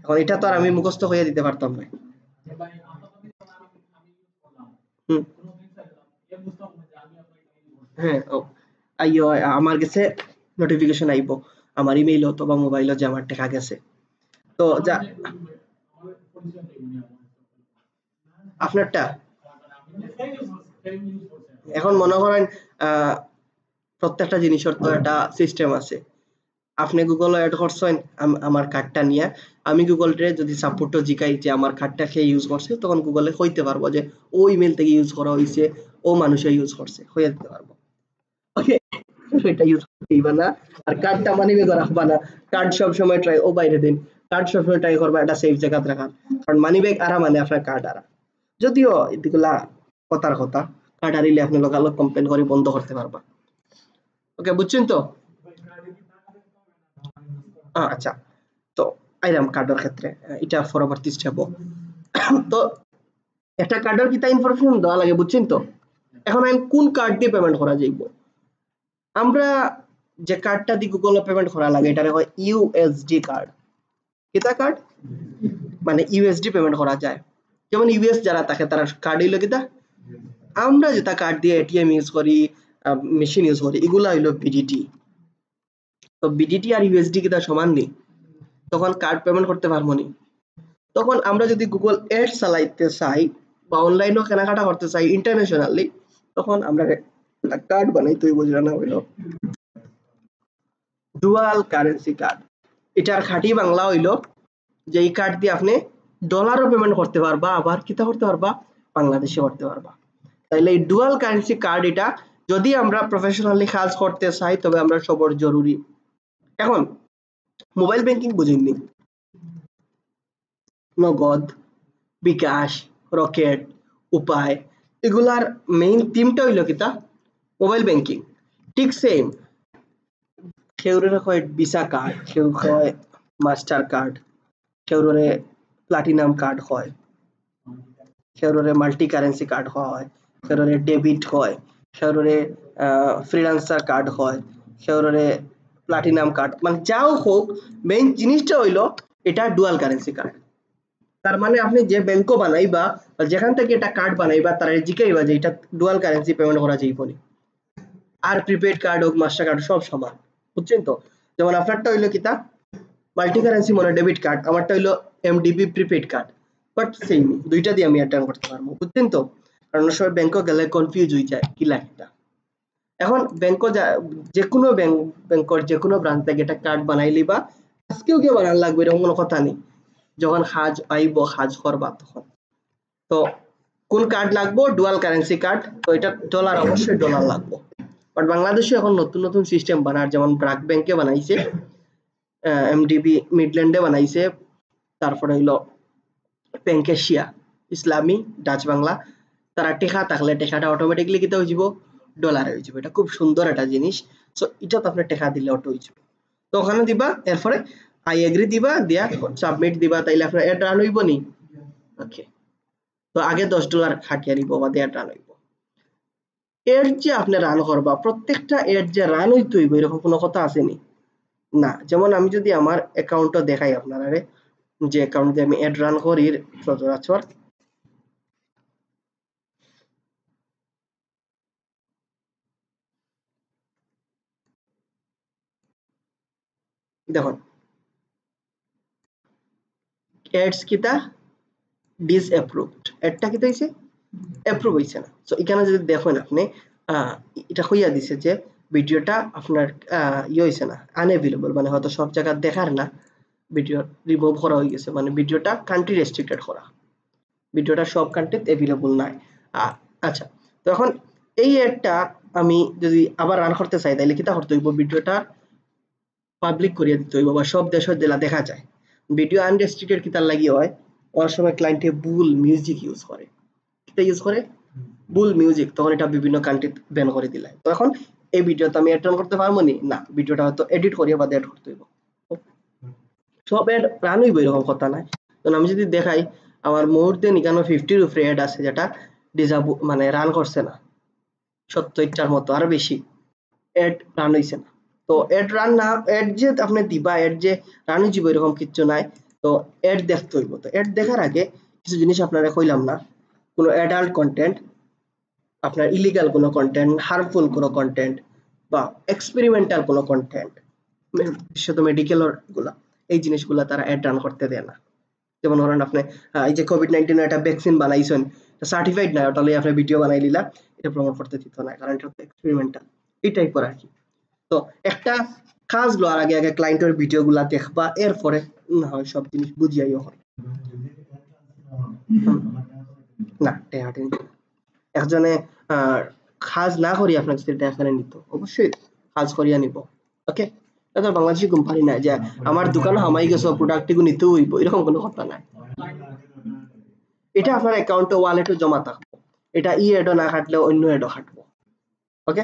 এখন এটা তো আর আমি মুখস্থ হয়ে দিতে পারতাম না হ্যাঁ আইও আমার কাছে নোটিফিকেশন আইবো আমার ইমেইল অথবা মোবাইলে যে আমার টাকা গেছে তো যা আপনারটা এখন মনে করেন প্রত্যেকটা জিনিসের তো একটা সিস্টেম আছে আপনি গুগল অ্যাড করছেন আমার কার্ডটা নিয়ে আমি গুগলরে যদি সাপোর্টও জিগাই যে আমার কার্ডটা খেয়ে ইউজ করছে তখন গুগলে হইতে পারবো যে ও ইমেল থেকে ইউজ করা হয়েছে ও মানুষে ইউজ করছে হয়ে দিতে পারবো ওকে সেটা ইউজ করতেইবা না আর কার্ডটা মানিব্যাগে রাখবা না কার্ড সবসময় ট্রাই ও বাইরে দিন কার্ড সবসময় ট্রাই করবা এটা সেফ জায়গাতে রাখার কারণ মানিব্যাগ আরা মানে আপনার কার্ড আরা যদিও এগুলা কথার কথা কার্ড হারিলে আপনি লোকাল কমপ্লেন করে বন্ধ করতে পারবা ওকে বুঝছেন তো আচ্ছা তো আইরাম কার্ডের ক্ষেত্রে এটা পরবর্তী স্টেপ তো একটা কার্ডের কিতা ইনফরমেশন দেওয়া লাগে বুঝছেন তো এখন আমি কোন কার্ড দিয়ে পেমেন্ট করা যাইব আমরা যে কার্ডটা দিয়ে গুগলে পেমেন্ট করা লাগে এটা হয় ইউএসডি কার্ড কিতা কার্ড মানে ইউএসডি পেমেন্ট করা যায় যেমন ইউএস যারা থাকে তারা কার্ড হইলো কিতা আমরা যেটা কার্ড দিয়ে এটিএম ইউজ করি মেশিন ইউজ করি এগুলা হইলো বিডিটি তো বিডিটি আর ইউএসডি কিতা সমান নেই তখন কার্ড পেমেন্ট করতে পারবো নি তখন আমরা যদি গুগল অ্যাডস চালাইতে চাই বা অনলাইনেও কেনাকাটা করতে চাই ইন্টারন্যাশনালি তখন আমরা কার্ড বানাইতে হইব যেটা না হইলো ডুয়াল কারেন্সি কার্ড এটার খাঁটি বাংলা হইলো যে এই কার্ড দিয়ে আপনি ডলারও পেমেন্ট করতে পারবা আবার কিতা করতে পারবা বাংলাদেশে করতে পারবা তাইলে এই ডুয়াল কারেন্সি কার্ড এটা যদি আমরা প্রফেশনালি কাজ করতে চাই তবে আমরা সবার জরুরি এখন মোবাইল ব্যাংকিং বুঝেননি নগদ বিকাশ রকেট উপায় এগুলার মেইন থিমটা হইলো কিতা মোবাইল ব্যাংকিং ঠিক সেম কেউরে কয় ভিসা কার্ড কেউ কয় মাস্টার কার্ড কেউরে প্লাটিনাম কার্ড হয় কেউরে মাল্টি কারেন্সি কার্ড হয় কেউরে ডেবিট হয় কেউরে ফ্রিল্যান্সার কার্ড হয় কেউরে প্লাটিনাম কার্ড মানে যাও হোক মেইন জিনিসটা হইলো এটা ডুয়াল কারেন্সি কার্ড তার মানে আপনি যে ব্যাংকও বানাইবা যেখান থেকে এটা কার্ড বানাইবা তারা জিজ্ঞাইবা যে এটা ডুয়াল কারেন্সি পেমেন্ট করা যাইব নি আর প্রিপেড কার্ড হোক মাস্টার কার্ড সব সমান বুঝছেন তো যেমন আপনারটা হইলো কিতা মাল্টি কারেন্সি মনে ডেবিট কার্ড আমারটা হইলো MDB prepaid card but same দুইটা দিয়ে আমি অ্যাটেন্ড করতে পারবো বুঝছেন তো কারণ সবাই ব্যাংকে গেলে কনফিউজ হয়ে যায় কি লাগটা এখন ব্যাংকও যে কোনো ব্যাংকের যে কোনো ব্রাঞ্চ থেকে এটা কার্ড বানাইলি বা আজকেও কেউ বানান লাগবে এরকম কোনো কথা নেই যখন হাজ আইব হাজ করবা তখন তো কোন কার্ড লাগবো ডুয়াল কারেন্সি কার্ড তো এটা ডলার অবশ্যই ডলার লাগবো বাট বাংলাদেশে এখন নতুন নতুন সিস্টেম বানার, যেমন ব্র্যাক ব্যাংকে বানাইছে, এমডিবি মিডল্যান্ডে বানাইছে, তারপরে হইলো ব্যাংক এশিয়া, ইসলামী, ডাচ বাংলা, তারা টেকা থাকলে টেকাটা অটোমেটিকলি কিতা হয়ে যাব, ডলারে হয়ে যাবে। এটা খুব সুন্দর একটা জিনিস। সো এটা তো আপনার টেকা দিলে অটো হয়ে যাবে। তো ওখানে দিবা, এরপরে আই এগ্রি দিবা, দিয়া সাবমিট দিবা, তাইলে আপনার এড রান হইব নি। ওকে, তো আগে $10 খাটিয়ে নিব বা দিয়ে রান হইব। এড যে আপনি রান করবা, প্রত্যেকটা এড যে রান হইতে হইব এরকম কোনো কথা আসেনি না। যেমন আমি যদি আমার অ্যাকাউন্টটা দেখাই আপনারা, যে অ্যাকাউন্ট দিয়ে আমি এড রান করি সচরাচর, দেখুন এডস কিতা ডিসঅ্যাপ্রুভড, এডটা কিতা হইছে অ্যাপ্রুভ হইছে না। সো এখানে যদি দেখেন আপনি এটা হইয়া দিছে যে ভিডিওটা আপনার ইয়ে হইছে না, আনএভেলেবল, মানে হয়তো সব জায়গা দেখার না, ভিডিও রিমুভ করা হয়ে গেছে, মানে ভিডিওটা কান্ট্রি রেস্ট্রিক্টেড করা, ভিডিওটা সব কান্ট্রিতে অ্যাভেলেবল নাই। আচ্ছা, তো এখন এই এডটা আমি যদি আবার রান করতে চাই, তাহলে কিতা করতে হইব, ভিডিওটা পাবলিক করিয়ে দিতে হইব বা সব দেশের জেলা দেখা যায়। ভিডিও আনরেস্ট্রিক্টেড কিতার লাগি হয়, অনেক সময় ক্লায়েন্টে বুল মিউজিক ইউজ করে, কিতা ইউজ করে, বুল মিউজিক, তখন এটা বিভিন্ন কান্ট্রি ব্যান করে দিলে। তো এখন এই ভিডিওতে আমি এড রান করতে পারবো নি, না, ভিডিওটা হয়তো এডিট করিয়ে বা এড করতে হইব। সব এড রান হইব এরকম কথা নাই। তো আমি যদি দেখাই আমার মুহূর্তে নিকানো 50-র উপরে এড আছে যেটা ডিজাবু মানে রান করছে না, 70টার মতো আরো বেশি এড রান হইছে না। তো এড রান না, এড যে আপনি দিবা, এড যে রান হয়ে যাবে এরকম কিছু নাই। তো এড দেখতে হইব। তো এড দেখার আগে কিছু জিনিস আপনারা কইলাম না, কোনো অ্যাডাল্ট কন্টেন্ট, আপনার ইলিগাল কোনো কন্টেন্ট, হার্মফুল কোনো কন্টেন্ট বা এক্সপেরিমেন্টাল কোনো কন্টেন্ট, বিশেষত মেডিকেল গুলা, এই জিনিসগুলা তারা অ্যাড রান করতে দেয় না। যেমন ধরেন আপনি এই যে কোভিড-19 একটা ভ্যাকসিন বানাইছেন, সার্টিফাইড না, ওটা লইয়া আপনি ভিডিও বানাই লিলা, এটা প্রমোট করতে দিত না, কারণ এটা এক্সপেরিমেন্টাল, এই টাইপের আর কি। তো একটা কাজ লওয়ার আগে আগে ক্লায়েন্টের ভিডিওগুলা দেখবা, এরপরে না হয় সব জিনিস বুঝিয়াইও হয় না। একজনে কাজ না করি আপনার যদি টাকা নিত, অবশ্যই কাজ করিয়া নিব। ওকে, এটা বাংলাদেশি কোম্পানি না যে আমার দোকান হামাই গেছো প্রোডাক্ট নিতে হইব, এরকম কোনো কথা নাই। এটা আপনার অ্যাকাউন্টে ওয়ালেটে জমা থাকবে, এটা ই এডও না কাটলেও অন্য এডও কাটবো। ওকে,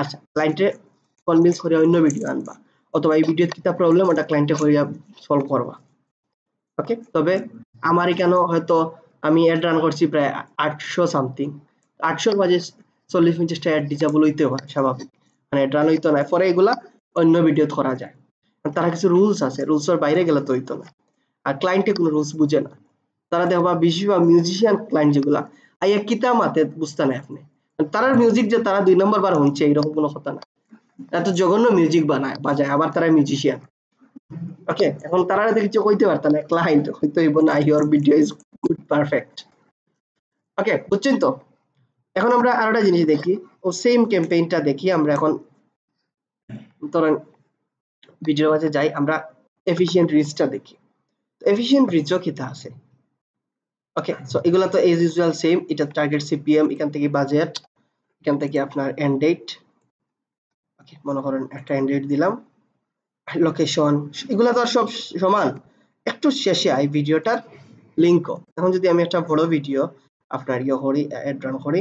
আচ্ছা, ক্লায়েন্টে কনভিন্স করে অন্য ভিডিও আনবা, অথবা এই ভিডিওতে কিতা প্রবলেম ওটা ক্লায়েন্টে করিয়া সলভ করবা। ওকে, তবে আমার এখানে হয়তো আমি অ্যাড রান করছি প্রায় 800 সামথিং, 800-র মাঝে 40-50টা অ্যাড ডিজেবল হইতে পারে স্বাভাবিক, মানে অ্যাড রান হইতো না, পরে এগুলা অন্য ভিডিও করা যায়। তারা কিছু রুলস আছে, রুলসের বাইরে গেলে তো হইতো না। আর ক্লায়েন্টে কোনো রুলস বুঝে না, তারা দেখবা বেশিরভাগ মিউজিশিয়ান ক্লায়েন্ট যেগুলা আইয়া কিতা মাতে বুঝতে নাই আপনি, তারার মিউজিক যে তারা 2 নম্বর বার শুনছে এরকম কোনো কথা না, এত জঘন্য মিউজিক বাজায়, আবার তারা মিউজিশিয়ান। ওকে, এখন তারা কিছু কইতে পারত না, ক্লায়েন্ট হইতো হইব না your video is good perfect. Okay, বুঝছেন তো? এখন আমরা আরেকটা জিনিস দেখি, ও সেম ক্যাম্পেইনটা দেখি আমরা এখন। ধরেন ভিডিওর মাঝে যাই, আমরা এফিশিয়েন্ট রিচটা দেখি। এফিশিয়েন্ট রিচও কিতা আছে। ওকে, সো এগুলা তো এজ ইউজুয়াল সেম, এটা টার্গেট সিপিএম, এখান থেকে বাজেট, এখান থেকে আপনার এন্ড ডেট। ওকে, মনে করেন একটা এন্ড ডেট দিলাম, লোকেশন, এগুলা তো সব সমান। একটু শেষে আই ভিডিওটার লিঙ্কও। এখন যদি আমি একটা বড় ভিডিও আপনার ইয়ে করি, অ্যাড রান করি,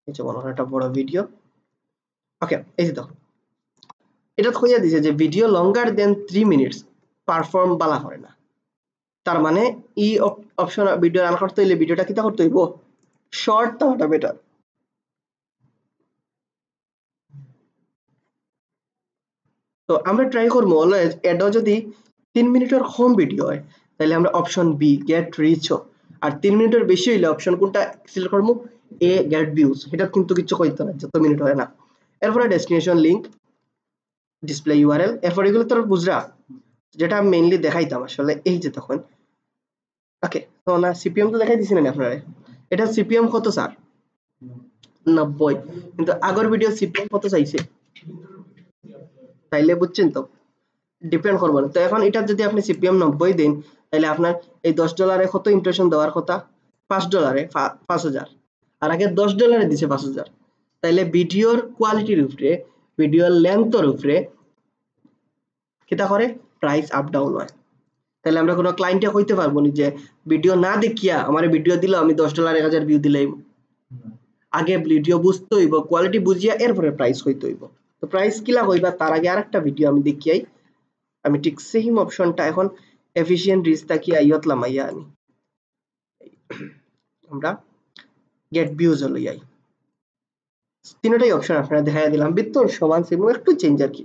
এই যে মনে করেন একটা বড় ভিডিও। ওকে, এই যে দেখুন এটা কইয়া দিছে যে ভিডিও লঙ্গার দেন 3 মিনিটস পারফর্ম বালা করে না। তার মানে ই অপশন ভিডিও রান করতে হইলে ভিডিওটা কিতা করতে হইব, শর্ট দেওয়াটা বেটার। তো আমরা ট্রাই করবো অলওয়েজ এডও যদি 3 মিনিটের কম ভিডিও হয়, তাহলে আমরা অপশন বি গেট রিচ, আর 3 মিনিটের বেশি হইলে অপশন কোনটা সিলেক্ট করবো, এ গেট ভিউজ। এটা কিন্তু কিছু কইতে না যত মিনিট হয় না। এরপরে ডেস্টিনেশন লিংক, ডিসপ্লে ইউআরএল, এরপর এগুলো তো বুঝরা, যেটা মেইনলি দেখাইতাম আসলে এই যে তখন। ওকে, তো না সিপিএম তো দেখাই দিছিলেন আপনারা, এটা সিপিএম কত স্যার, 90, কিন্তু আগের ভিডিও সিপিএম কত চাইছে, তাইলে বুঝছেন তো ডিপেন্ড করবে না। তো এখন এটা যদি আপনি সিপিএম 90 দেন, তাহলে আপনার এই $10 কত ইমপ্রেশন দেওয়ার কথা, $5 5,000 আর আগে $10 দিছে 5,000 তাইলে ভিডিওর কোয়ালিটির উপরে ভিডিওর লেন্থের উপরে কিতা করে প্রাইস আপ ডাউন হয় তাহলে আমরা কোনো ক্লায়েন্টে কইতে পারবো না যে ভিডিও না দেখিয়া আমার ভিডিও দিল আমি $10 1,000 ভিউ দিলেই আগে ভিডিও বুঝতে হইব কোয়ালিটি বুঝিয়া এরপরে প্রাইস কইতে হইব তো প্রাইস কিলা হইবা তার আগে আরেকটা ভিডিও আমি দেখিয়াই আমি ঠিক সেম অপশনটা এখন এফিশিয়েন্ট রিচ তাকিয়া ইয়ত লামাইয়া আনি আমরা গেট ভিউজ লইয়াই তিনটাই অপশন আপনারা দেখাইয়া দিলাম ভিতর সমান সেম একটু চেঞ্জ আর কি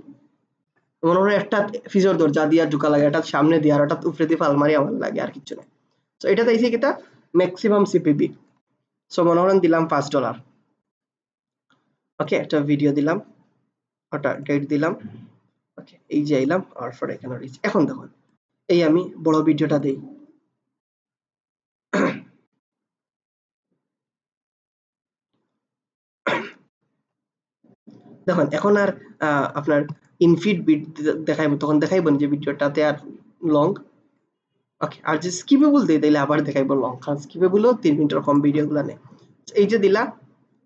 মনে হয় একটা ফিজর দরজা দিয়া ঢুকা লাগে এটা সামনে দিয়ে আর এটা উপরে দিয়ে আলমারি আমার লাগে আর কিছু না তো এটা তাইছে কিটা ম্যাক্সিমাম সিপিবি সো মনে করেন দিলাম $5 ওকে একটা ভিডিও দিলাম ওটা ডেট দিলাম ওকে এই যে আইলাম আর পরে এখানে রিচ এখন দেখুন এই আমি বড় ভিডিওটা দেই দেখুন এখন আর আপনার ইনফিড বিট দেখাইবো তখন দেখাইবেন যে ভিডিওটাতে আর লং ওকে আর যে স্কিপেবল দেই তাইলে আবার দেখাইবো লং কারণ স্কিপেবলও 3 মিনিটের কম ভিডিওগুলো নেই এই যে দিলা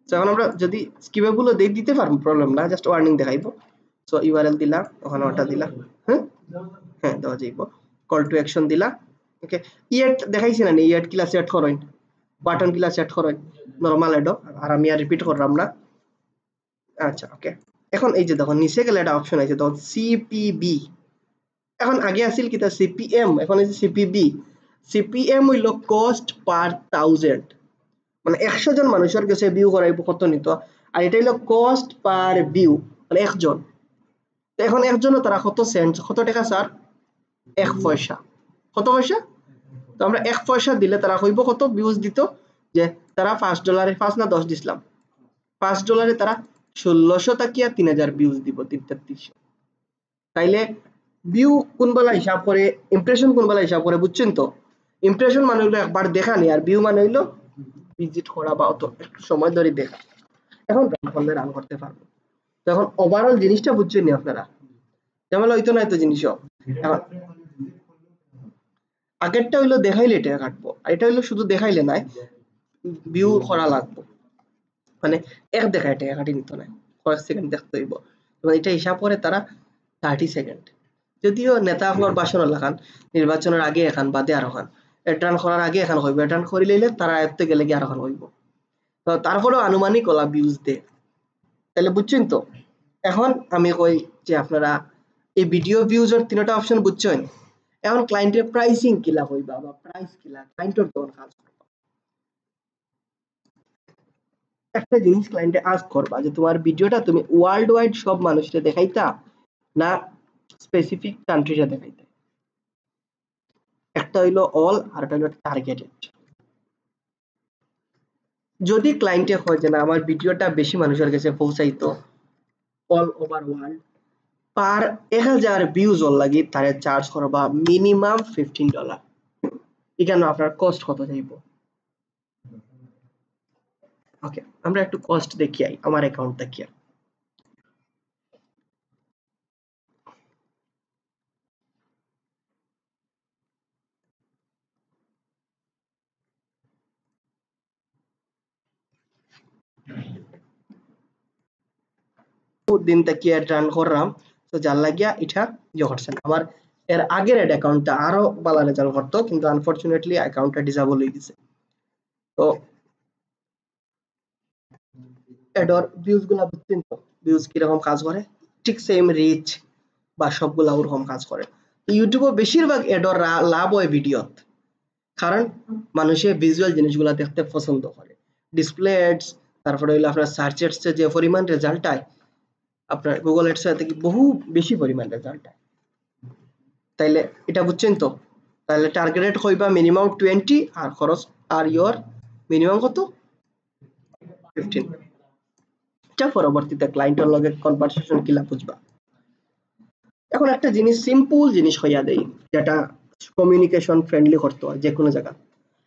তো এখন আমরা যদি স্কিপেবলও দেই দিতে পারবো প্রবলেম না জাস্ট ওয়ার্নিং দেখাইবো সো ইউআরএল দিলা ওখানে ওটা দিলা হ্যাঁ দেওয়া যাইব কল টু অ্যাকশন দিলা ওকে ইয়েট দেখাইছি না ইয়েট কিলা সেট করেন বাটন কিলা সেট করেন নরমাল এডো আর আমি আর রিপিট করলাম না আচ্ছা ওকে এখন এই যে দেখো নিচে গেলে একটা অপশন আছে দেখো সিপিবি এখন আগে আসিল কিটা সিপিএম এখন আছে সিপিবি সিপিএম হইল কস্ট পার 1000 মানে 100 জন মানুষের কাছে ভিউ করাইবো কত নিত আর এটা হইল কস্ট পার ভিউ মানে একজন তো এখন একজনও তারা কত সেন্ট কত টাকা স্যার 1 পয়সা কত পয়সা তো আমরা 1 পয়সা দিলে তারা কইব কত ভিউজ দিত যে তারা $5 5 না 10 দিছিলাম $5 তারা 1600 টাকিয়া 3000 ভিউজ দিব 3300 তাইলে ভিউ কোন বেলা হিসাব করে ইমপ্রেশন কোন বেলা হিসাব করে বুঝছেন তো ইমপ্রেশন মানে হলো একবার দেখানি আর ভিউ মানে হলো ভিজিট করা বা অত একটু সময় ধরে দেখা এখন রান করলে রান করতে পারবো তখন ওভারঅল জিনিসটা বুঝছেন নি আপনারা যেমন হইতো না এত জিনিসও এখন আগেরটা হইলো দেখাইলে এটা কাটবো আর এটা হইলো শুধু দেখাইলে নাই ভিউ করা লাগবে মানে এক দেখায় এটা কাটি নিত না কয়েক সেকেন্ড দেখতে হইব এবং এটা হিসাব করে তারা 30 সেকেন্ড যদিও নেতাগুলোর ভাষণ লাগান নির্বাচনের আগে এখান বাদে আর ওখান এটান করার আগে এখান হইব এটান করি লইলে তারা আয়ত্তে গেলে গিয়ে আর ওখান হইব তো তারপরেও আনুমানিক ওলা ভিউজ দে তাহলে বুঝছেন তো এখন আমি কই যে আপনারা এই ভিডিও ভিউজের তিনটা অপশন বুঝছেন এখন ক্লায়েন্টের প্রাইসিং কিলা হইবা বা প্রাইস কিলা ক্লায়েন্টের তখন কাজ করবা একটা জিনিস ক্লায়েন্টে আস্ক করবা যে তোমার ভিডিওটা তুমি ওয়ার্ল্ড ওয়াইড সব মানুষকে দেখাইতা না স্পেসিফিক কান্ট্রিটা দেখাইতে একটা হইলো অল আর একটা হইলো টার্গেটেড যদি ক্লায়েন্টে হয় যে না আমার ভিডিওটা বেশি মানুষের কাছে পৌঁছাইতো অল ওভার ওয়ার্ল্ড পার 1000 ভিউজ ওর লাগি তারে চার্জ করবা মিনিমাম $15 এখানে আপনার কস্ট কত যাইব ওকে আমরা একটু কস্ট দেখি আই আমার অ্যাকাউন্ট দেখিয়া দিন তাকিয়া রান করলাম তো যার লাগিয়া এটা ইয়ে করছেন আমার এর আগের অ্যাড অ্যাকাউন্টটা আরো ভালো রেজাল্ট করতো কিন্তু আনফরচুনেটলি অ্যাকাউন্টটা ডিসেবল হয়ে গেছে তো অ্যাডর ভিউজ গুলা বুঝছেন তো ভিউজ কিরকম কাজ করে ঠিক সেম রিচ বা সবগুলা ওরকম কাজ করে ইউটিউবে বেশিরভাগ অ্যাডর লাভ হয় ভিডিওত কারণ মানুষে ভিজুয়াল জিনিসগুলা দেখতে পছন্দ করে ডিসপ্লে অ্যাডস তারপরে হইলো আপনার সার্চ অ্যাডসে যে পরিমাণ রেজাল্ট আয় আপনার গুগল অ্যাডস থেকে বহু বেশি পরিমাণ রেজাল্ট আয় তাইলে এটা বুঝছেন তো তাহলে টার্গেটেড হইবা মিনিমাম 20 আর খরচ আর ইয়োর মিনিমাম কত 15 এটা পরবর্তীতে ক্লায়েন্টের লগে কনভারসেশন কিলা বুঝবা এখন একটা জিনিস সিম্পল জিনিস হইয়া দেই যেটা কমিউনিকেশন ফ্রেন্ডলি করতে হয় যে কোনো জায়গা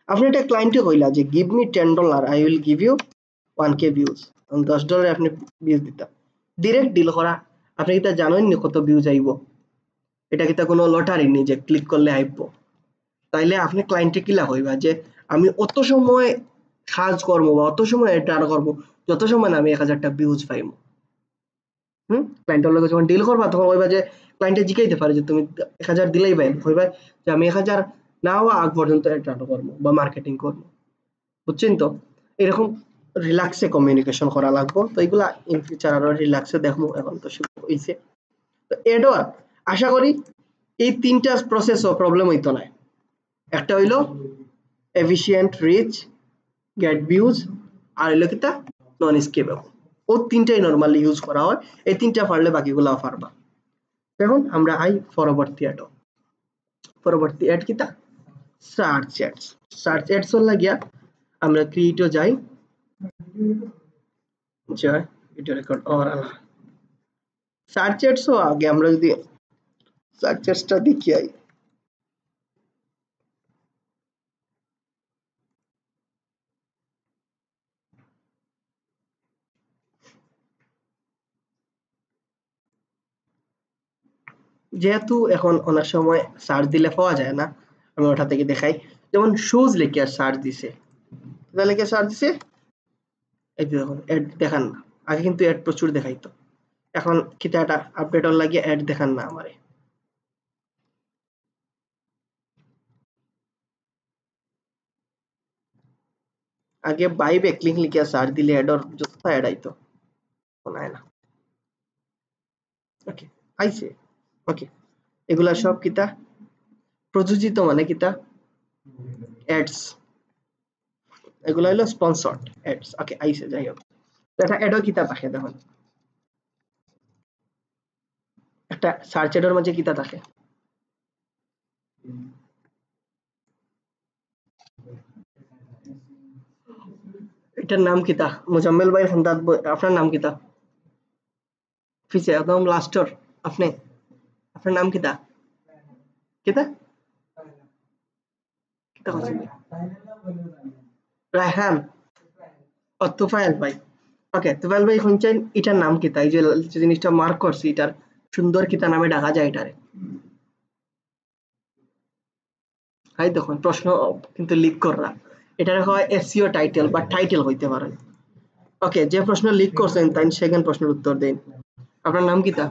আপনি একটা ক্লায়েন্টে কইলা যে give me $10 I will give you 1k views $10 আপনি ভিউজ দিতা ডাইরেক্ট ডিল করা আপনি কিটা জানেন নি কত ভিউজ আইব এটা কিটা কোনো লটারি নি যে ক্লিক করলে আইব তাইলে আপনি ক্লায়েন্টে কিলা হইবা যে আমি অত সময় কাজ করবো বা অত সময় অ্যাড রান করবো যত সময় না আমি 1000টা ভিউজ পাইবো। ক্লায়েন্টের লগে যখন ডিল করবা তখন কইবা যে ক্লায়েন্টে জিজ্ঞাইতে পারে যে তুমি 1000 দিলেই পাইম, কইবা যে আমি 1000 না হওয়া আগ পর্যন্ত অ্যাড রান করবো বা মার্কেটিং করবো। বুঝছেন তো? এরকম রিল্যাক্সে কমিউনিকেশন করা লাগবো। তো এগুলা ইন ফিউচার আরো রিল্যাক্সে দেখবো, এখন তো শুরু হইছে। তো এডর আশা করি এই 3টা প্রসেসও প্রবলেম হইতো না। একটা হইলো এফিশিয়েন্ট রিচ, গেট ভিউজ, আর হইলো কিতা নন স্কেপেবল। ও 3টাই নরমালি ইউজ করা হয়। এই 3টা পারলে বাকিগুলো পারবা। এখন আমরা আই পরবর্তী অ্যাড। পরবর্তী অ্যাড কিতা? Search ads. সার্চ অ্যাডস এর লাগিয়া আমরা ক্রিয়েটও যাই, জয় ভিডিও রেকর্ড অর সার্চ অ্যাডসও আগে আমরা যদি সার্চ অ্যাডসটা দেখি আই, যেহেতু এখন অনেক সময় সার্চ দিলে পাওয়া যায় না, আমি ওটা থেকে দেখাই। যেমন শুজ লিখে আর সার্চ দিছে, এটা লিখে সার্চ দিছে, এই যে দেখুন অ্যাড দেখান না। আগে কিন্তু অ্যাড প্রচুর দেখাইতো, এখন কিতা এটা আপডেট হল লাগিয়ে অ্যাড দেখান না আমারে। আগে বাই ব্যাকলিংক লিখে সার্চ দিলে অ্যাডর যত অ্যাড আইতো, এখন আয় না। ওকে, আইছে। ওকে, এগুলা সব কিতা প্রযোজিত, মানে কিতা অ্যাডস, এগুলো হলো স্পন্সর্ড অ্যাডস। ওকে, আইছে। যাই হোক, এটা অ্যাডও কিতা থাকে দেখুন, একটা সার্চ অ্যাডের মাঝে কিতা থাকে, এটার নাম কিতা? মুজাম্মেল ভাই হামদাদ, আপনার নাম কিতা? ফিসে একদম লাস্টর, আপনি, আপনার নাম কিতা? কিতা কিতা করছেন? রায়হান ও তুফাইল ভাই। ওকে, তুফাইল ভাই শুনছেন এটার নাম কিতা? এই যে জিনিসটা মার্ক করছি, এটার সুন্দর কিতা নামে ডাকা যায় এটারে? হাই দেখুন প্রশ্ন কিন্তু লিক কররা, এটার হয় এসইও টাইটেল বা টাইটেল হইতে পারে। ওকে, যে প্রশ্ন লিক করছেন তাই সেকেন্ড প্রশ্নের উত্তর দেন। আপনার নাম কিতা?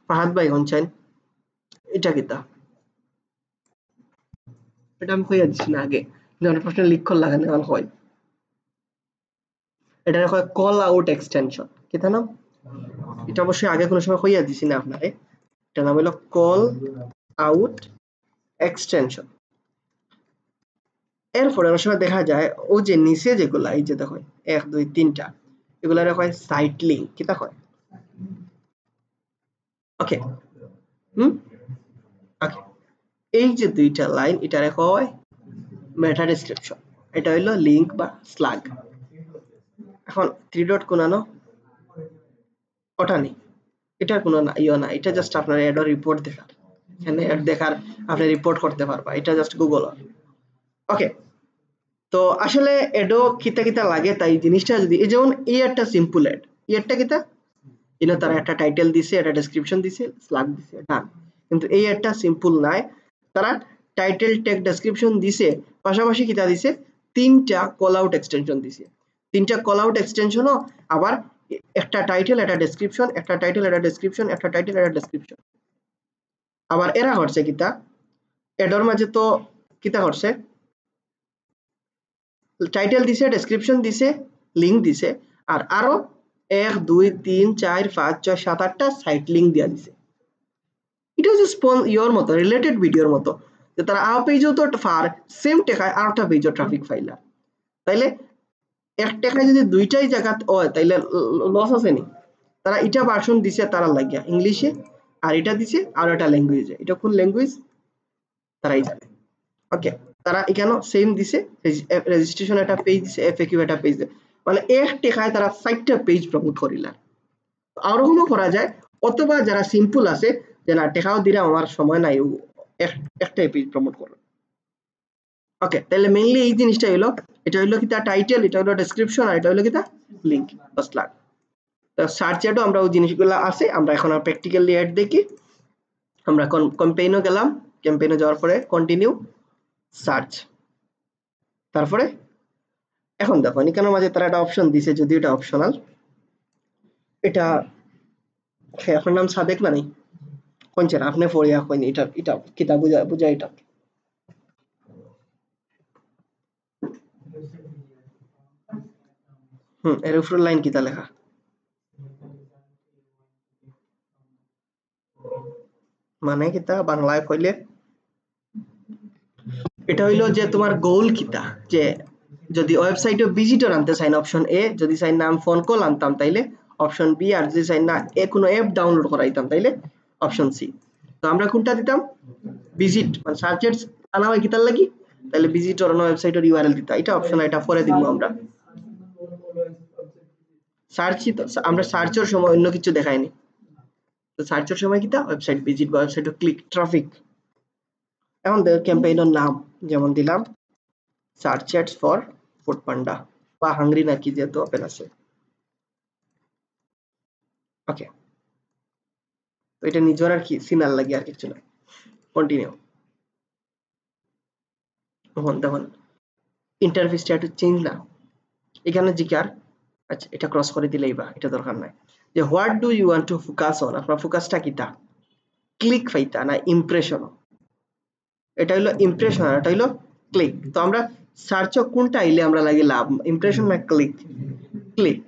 ফাহাদ ভাই শুনছেন এটা কিতা? এটা আমি কইয়া দিছি না আগে, যখন প্রশ্ন লিক করলা কেন এখন হয়। এটা হয় কল আউট এক্সটেনশন। কিতা নাম? এটা অবশ্যই আগে কোনো সময় কইয়া দিছি না আপনারে। এটা নাম হলো কল আউট এক্সটেনশন। এরপরে অনেক সময় দেখা যায় ও যে নিচে যেগুলা, এই যে দেখো 1 2 3টা, এগুলারে হয় সাইট লিংক। কিতা হয়? ওকে, ওকে, এই যে 2টা লাইন এটারে হয় মেটা ডেসক্রিপশন, এটা হইলো লিংক বা স্ল্যাগ। এখন 3 ডট কোনানো ওটা নেই, এটার কোনো না ইও না, এটা জাস্ট আপনার অ্যাড রিপোর্ট দেখার, এখানে অ্যাড দেখার আপনি রিপোর্ট করতে পারবা, এটা জাস্ট গুগল। ওকে, তো আসলে এডো কিতা কিতা লাগে তাই জিনিসটা যদি, এই যেমন এই একটা সিম্পল অ্যাড, এই অ্যাডটা কিতা এনে তারা একটা টাইটেল দিছে, একটা ডেসক্রিপশন দিছে, স্ল্যাগ দিছে, ডান। কিন্তু এই অ্যাডটা সিম্পল নাই, তারা টাইটেল ট্যাগ ডেসক্রিপশন দিছে, পাশাপাশি কিতা দিছে 3টা কল আউট এক্সটেনশন দিছে। 3টা কল আউট এক্সটেনশনও আবার একটা টাইটেল, একটা ডেসক্রিপশন, একটা টাইটেল, একটা ডেসক্রিপশন, একটা টাইটেল, একটা ডেসক্রিপশন। আবার এরা করছে কিতা এডর মাঝে তো কিতা করছে, টাইটেল দিছে, ডেসক্রিপশন দিছে, লিংক দিছে, আর আরো 1 2 3 4 5 6 7 8টা সাইট লিংক দিয়া দিছে। এটা হচ্ছে ইয়োর মতো রিলেটেড ভিডিওর মতো, যে তারা আ পেজও তো ফার সেম টেকায় আর একটা পেজও ট্রাফিক ফাইলা, তাইলে এক টেকায় যদি 2টাই জায়গা হয় তাইলে লস আছে নি? তারা এটা ভার্সন দিছে তারা লাগিয়া ইংলিশে, আর এটা দিছে আর একটা ল্যাঙ্গুয়েজে। এটা কোন ল্যাঙ্গুয়েজ তারাই জানে। ওকে, তারা এখানেও সেম দিছে, রেজিস্ট্রেশন একটা পেজ দিছে, এফএকিউ একটা পেজ দিছে, মানে এক টেকায় তারা 4টা পেজ প্রমোট করিলা। আরোহণও করা যায়, অথবা যারা সিম্পল আছে যে না টেকাও দিলে আমার সময় নাই, একটাই পেজ প্রমোট করো। ওকে, তাহলে মেইনলি এই জিনিসটা হলো, এটা হলো কি তার টাইটেল, এটা হলো ডেসক্রিপশন, আর এটা হলো কি তার লিংক বা স্ল্যাগ। সার্চ অ্যাডও আমরা ওই জিনিসগুলো আছে, আমরা এখন আর প্র্যাকটিক্যালি অ্যাড দেখি। আমরা ক্যাম্পেইনও গেলাম, ক্যাম্পেইনে যাওয়ার পরে কন্টিনিউ সার্চ। তারপরে এখন দেখো এখানের মাঝে তারা একটা অপশন দিছে, যদি এটা অপশনাল। এটা আপনার নাম সাদেক না নেই কোনছেন আপনি পড়িয়া কইন এটা এটা কিতাব বুঝা বুঝা এটা এর উপর লাইন কিতা লেখা মানে কিতা বাংলায় কইলে এটা হইলো যে তোমার গোল কিতা, যে যদি ওয়েবসাইটে ভিজিটর আনতে চাইন অপশন এ, যদি চাই নাম ফোন কল আনতাম তাইলে অপশন বি, আর যদি চাই না এ কোনো অ্যাপ ডাউনলোড করাইতাম তাইলে অপশন সি। তো আমরা কোনটা দিতাম? ভিজিট মানে সার্চেস আনা হয় কিতার লাগি, তাহলে ভিজিটর অন ওয়েবসাইটের ইউআরএল দিতা, এটা অপশন এটা পরে দিব আমরা। সার্চই তো আমরা সার্চের সময় অন্য কিছু দেখাইনি, তো সার্চের সময় কিতা ওয়েবসাইট ভিজিট বা ওয়েবসাইটে ক্লিক ট্রাফিক। এখন ক্যাম্পেইনের নাম যেমন দিলাম সার্চ অ্যাডস ফর ফুড পান্ডা বা হাংরি নাকি যেহেতু ওপেন আছে। ওকে, তো এটা নিজের আর কি সিনাল লাগে আর কিছু না। কন্টিনিউ। এখন দেখুন ইন্টারফেসটা একটু চেঞ্জ না, এখানে জিকার আচ্ছা এটা ক্রস করে দিলেই বা এটা দরকার নাই, যে what do you want to focus on, আপনার ফোকাসটা কিটা, ক্লিক ফাইতা না ইমপ্রেশন, এটা হলো ইমপ্রেশন আর এটা হলো ক্লিক। তো আমরা সার্চ কোনটা আইলে আমরা লাগে লাভ, ইমপ্রেশন না ক্লিক? ক্লিক।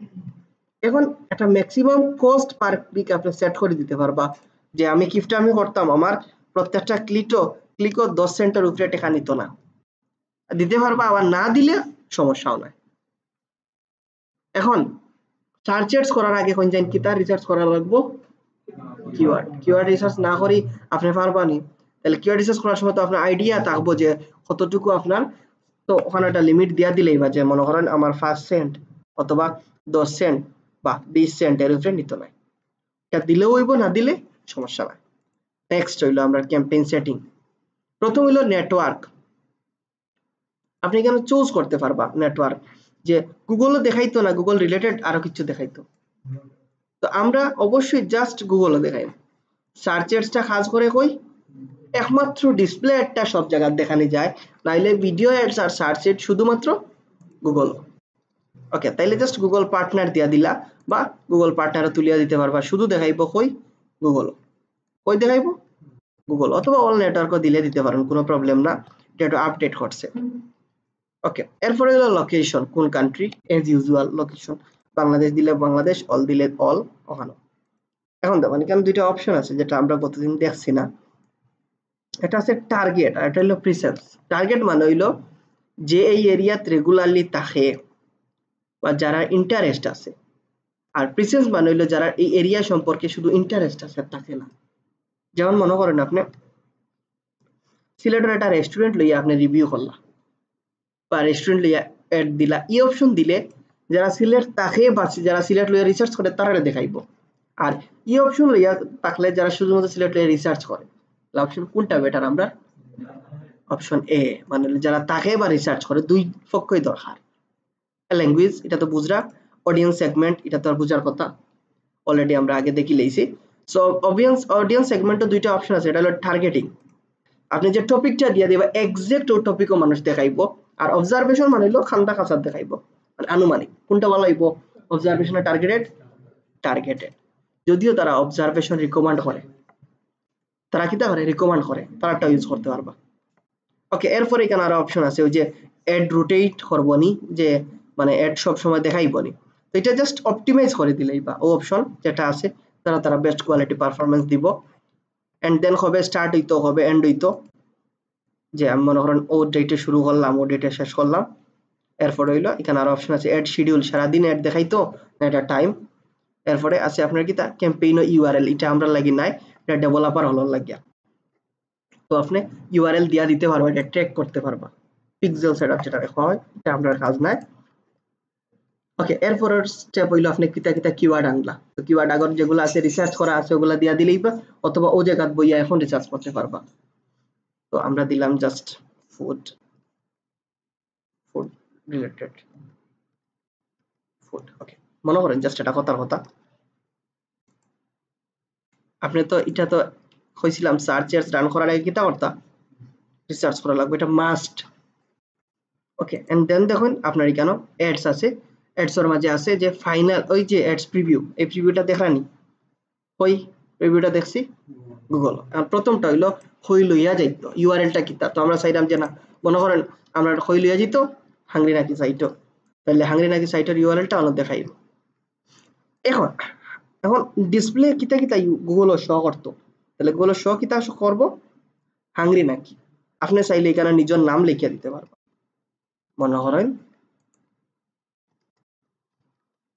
এখন একটা ম্যাক্সিমাম কস্ট পার ক্লিক আপনি সেট করে দিতে পারবা, যে আমি কিফটা আমি করতাম আমার প্রত্যেকটা ক্লিকও 10 সেন্টের উপরে টাকা নিত না, দিতে পারবা, আবার না দিলে সমস্যাও নাই। এখন সার্চ এডস করার আগে কোন জাইন কিতা রিসার্চ করা লাগবো, কিওয়ার্ড রিসার্চ না করি আপনি পারবানি, তাহলে কিওয়ার্ড রিসার্চ করার সময় তো আপনার আইডিয়া থাকবো যে কতটুকু আপনার, তো ওখানে একটা লিমিট দিয়া দিলেই বা, যে মনে করেন আমার 5 সেন্ট অথবা 10 সেন্ট বা 20 সেন্ট এর উপরে নিত নাই, এটা দিলেও হইব না দিলে সমস্যা নাই। নেক্সট হইলো আমরা ক্যাম্পেইন সেটিং। প্রথম হইলো নেটওয়ার্ক, আপনি এখানে চুজ করতে পারবা নেটওয়ার্ক, যে গুগলও দেখাইতো না, গুগল রিলেটেড আরো কিছু দেখাইতো, তো আমরা অবশ্যই জাস্ট গুগলও দেখাই। সার্চ এডসটা খাস করে কই একমাত্র ডিসপ্লে অ্যাডটা সব জায়গায় দেখানো যায়, নাইলে ভিডিও অ্যাডস আর সার্চ এড শুধুমাত্র গুগল। ওকে, তাইলে জাস্ট গুগল পার্টনার দিয়া দিলা বা গুগল পার্টনারও তুলিয়া দিতে পারবা, শুধু দেখাইবো কই গুগল, কই দেখাইবো গুগল, অথবা অল নেটওয়ার্কও দিলে দিতে পারেন, কোনো প্রবলেম না, এটা একটু আপডেট করছে। ওকে, এরপরে হলো লোকেশন, কোন country, age usual location Bangladesh দিলে বাংলাদেশ, অল দিলে অল ওখানে। এখন দেখুন এখানে দুইটা অপশন আছে যেটা আমরা গতদিন দেখছি না, এটা আছে টার্গেট আর এটা হলো প্রিসেন্স। টার্গেট মানে হইলো যে এই এরিয়াত রেগুলারলি থাকে বা যারা ইন্টারেস্ট আছে, আর প্রিসেন্স মানে হইলো যারা এই এরিয়া সম্পর্কে শুধু ইন্টারেস্ট আছে থাকে না। যেমন মনে করেন আপনি সিলেটের একটা রেস্টুরেন্ট লইয়া আপনি রিভিউ করলা বা রেস্টুরেন্ট লইয়া অ্যাড দিলা, এই অপশন দিলে যারা সিলেট থাকে বা যারা সিলেট লইয়া রিসার্চ করে তারা দেখাইবো, আর এই অপশন লইয়া থাকলে যারা শুধুমাত্র সিলেট লইয়া রিসার্চ করে, অপশন কোনটা বেটার? আমরা অপশন এ, মানে যারা থাকে বা রিসার্চ করে দুই পক্ষই দরকার। ল্যাঙ্গুয়েজ এটা তো বুঝরা, অডিয়েন্স সেগমেন্ট এটা তো আর বুঝার কথা, অলরেডি আমরা আগে দেখি লইছি। সো অডিয়েন্স সেগমেন্টে দুইটা অপশন আছে, এটা হলো টার্গেটিং, আপনি যে টপিকটা দিয়ে দিবা এক্সাক্ট ওই টপিকও মানুষ দেখাইবো, আর অবজারভেশন মানে হলো খান্দা কাঁচার দেখাইবো, মানে আনুমানিক কোনটা ভালো হইব, অবজারভেশন আর টার্গেটেড। যদিও তারা অবজারভেশন রিকমেন্ড করে, তারা কি করে রিকমেন্ড করে, তারাটা ইউজ করতে পারবা। ওকে, এরপরে এখানে আরো অপশন আছে ওই যে অ্যাড রোটেট করবনি, যে মানে অ্যাড সব সময় দেখাইবনি, তো এটা জাস্ট অপটিমাইজ করে দিলেই বা ও অপশন যেটা আছে তারা বেস্ট কোয়ালিটি পারফরম্যান্স দিব। এন্ড দেন হবে স্টার্ট হইতো, হবে এন্ড হইতো, যে আমি মনে করেন ও ডেটে শুরু করলাম ও ডেটে শেষ করলাম। এরপরে হইলো এখানে আরো অপশন আছে অ্যাড শিডিউল, সারাদিন অ্যাড দেখাইতো না এটা টাইম। এরপরে আছে আপনার কি তা ক্যাম্পেইন ও ইউআরএল, এটা আমরা লাগি নাই, এটা ডেভেলপার হলো লাগিয়া, তো আপনি ইউআরএল দিয়া দিতে পারবা, এটা ট্র্যাক করতে পারবা, পিক্সেল সেটআপ যেটা রাখা হয়, এটা আপনার কাজ নাই। ওকে, এরপরের স্টেপ হইলো আপনি কিতা কিতা কিওয়ার্ড আনলা, তো কিওয়ার্ড আগর যেগুলো আছে রিসার্চ করা আছে ওগুলা দিয়া দিলেই বা, অথবা ও জায়গা বইয়া এখন রিসার্চ করতে পারবা। তো আমরা দিলাম জাস্ট ফুড রিলেটেড ফুড। ওকে, মনে করেন জাস্ট এটা কথার কথা, আপনি তো এটা তো কইছিলাম সার্চ রান করার আগে কিতা করতা, রিসার্চ করা লাগবে, এটা মাস্ট। ওকে, এন্ড দেন দেখুন আপনার এখানে অ্যাডস আছে, অ্যাডসের মাঝে আছে যে ফাইনাল ওই যে অ্যাডস প্রিভিউ, এই প্রিভিউটা দেখানি ওই প্রিভিউটা দেখছি গুগল। আর প্রথমটা হইলো হই লইয়া যাইত ইউআরএলটা কিতা, তো আমরা চাইলাম যে না মনে করেন আমরা হই লইয়া যেত হাংরি নাকি সাইটও, তাহলে হাংরি নাকি সাইটের ইউআরএলটা আমরা দেখাইব। এখন এখন ডিসপ্লে কিতা কিতা গুগল শো করতো, তাহলে গুগল শো কিতা করব হাংরি নাকি, আপনি চাইলে এখানে নিজের নাম লিখিয়ে দিতে পারবেন, মনে করেন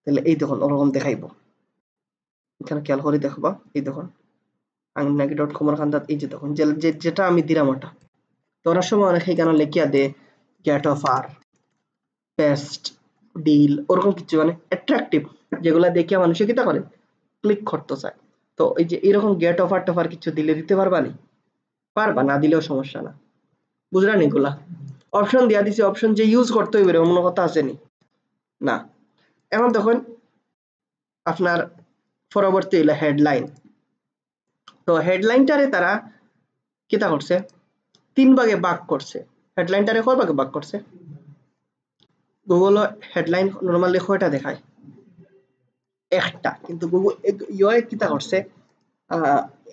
তাহলে এই দেখুন ওরকম দেখাইব, এখানে খেয়াল করে দেখবা এই দেখুন হাংরিনাকি.com এর খান্দাত এই যে দেখুন যেটা আমি দিলাম ওটা, তো অনেক সময় অনেকে এখানে লিখিয়া দে গেট অফার বেস্ট ডিল ওরকম কিছু মানে অ্যাট্রাকটিভ, যেগুলা দেখিয়া মানুষে কিতা করে ক্লিক করতে চায়। তো এই যে এরকম গেট অফার টফার কিছু দিলে দিতে পারবা নি, পারবা, না দিলেও সমস্যা না, বুঝলেন এগুলা অপশন দিয়া দিছে, অপশন যে ইউজ করতে হইবে এমন কথা আছে নি না। এখন দেখুন আপনার পরবর্তী হইলো হেডলাইন, তো হেডলাইনটারে তারা কিতা করছে 3 ভাগে ভাগ করছে, হেডলাইনটারে কয় ভাগে ভাগ করছে, গুগল হেডলাইন নরমালি কয়টা দেখায় একটা, কিন্তু গুগল ইয়ে কিতা করছে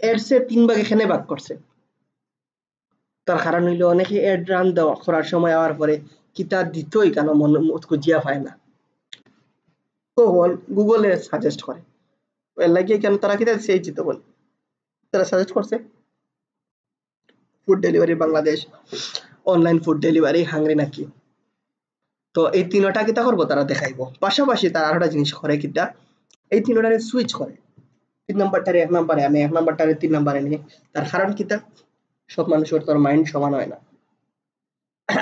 এডসে 3 ভাগে এখানে ভাগ করছে। তার কারণ হইলো অনেকে এড রান দেওয়া করার সময় আওয়ার পরে কিতা দিতই কেন মন খুঁজিয়া পায় না, তখন গুগলে সাজেস্ট করে, এর লাগে কেন তারা কিতা দিছে এই চিত্ত বল, তারা সাজেস্ট করছে food delivery Bangladesh, online food delivery hungry নাকি, তো এই তিনটা কিতা করবো তারা দেখাইবো, পাশাপাশি তারা আরেকটা জিনিস করে কিতা এই তিনটারে সুইচ করে, 3 নাম্বারটারে 1 নাম্বারে আনে, 1 নাম্বারটারে 3 নাম্বারে নিয়ে, তার কারণ কিতা সব মানুষের তোর মাইন্ড সমান হয় না।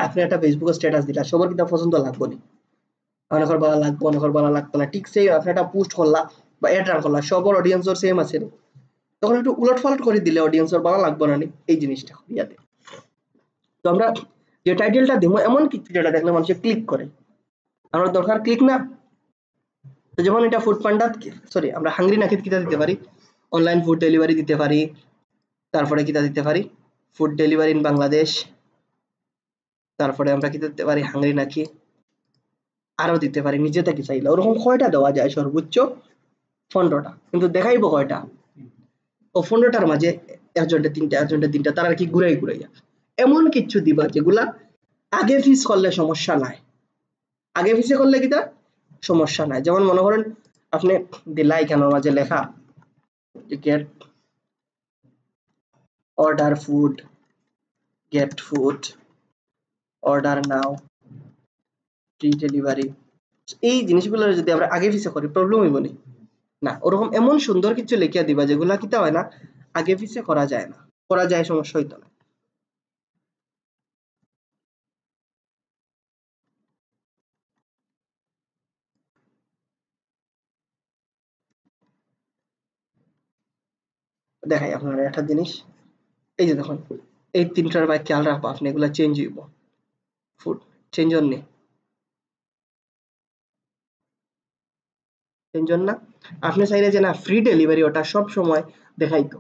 আপনি একটা ফেসবুকে স্ট্যাটাস দিলা সবার কিতা পছন্দ লাগবে নি, অনেকের ভালো লাগবে অনেকের ভালো লাগতো না, ঠিক সেই আপনি একটা পোস্ট করলা বা অ্যাড রান করলা সবার অডিয়েন্সের সেম আছে নি, তখন একটু উলটপালট করে দিলে অডিয়েন্সের ভালো লাগবে না নি, এই জিনিসটা ইয়াতে। তো আমরা যে টাইটেলটা দিব এমন কিছু যেটা দেখলে মানুষ ক্লিক করে, আমার দরকার ক্লিক না, তো যেমন এটা ফুড পান্ডা সরি আমরা হাংরি নাকি কিতা দিতে পারি অনলাইন ফুড ডেলিভারি দিতে পারি, তারপরে কিতা দিতে পারি ফুড ডেলিভারি ইন বাংলাদেশ, তারপরে আমরা কিতা দিতে পারি হাংরি নাকি, আরো দিতে পারি নিজে থেকে চাইলে, ওরকম কয়টা দেওয়া যায় সর্বোচ্চ 15টা, কিন্তু দেখাইবো কয়টা ও 15টার মাঝে একজনটা 3টা একজনটা 3টা, তারা আর কি ঘুরাই ঘুরাইয়া এমন কিছু দিবা যেগুলা আগে ফিস করলে সমস্যা নাই, আগে ফিসে করলে কিতা সমস্যা নাই, যেমন মনে করেন আপনি দিলাই কেন মাঝে লেখা get order food, get food, order now, free delivery, এই জিনিসগুলো যদি আমরা আগে পিছে করি প্রবলেম হইব নি না, ওরকম এমন সুন্দর কিছু লিখিয়া দিবা যেগুলা কিতা হয় না আগে পিছে করা যায় না, করা যায় সমস্যা হইতো না। দেখাই আপনার একটা জিনিস, এই যে দেখুন এই 3টার বাইক খেয়াল রাখবো আপনি, এগুলা চেঞ্জ হইব, ফুড চেঞ্জ অন নেই চেঞ্জ অন না, আপনি চাইলে যে না ফ্রি ডেলিভারি ওটা সব সময় দেখাইতো,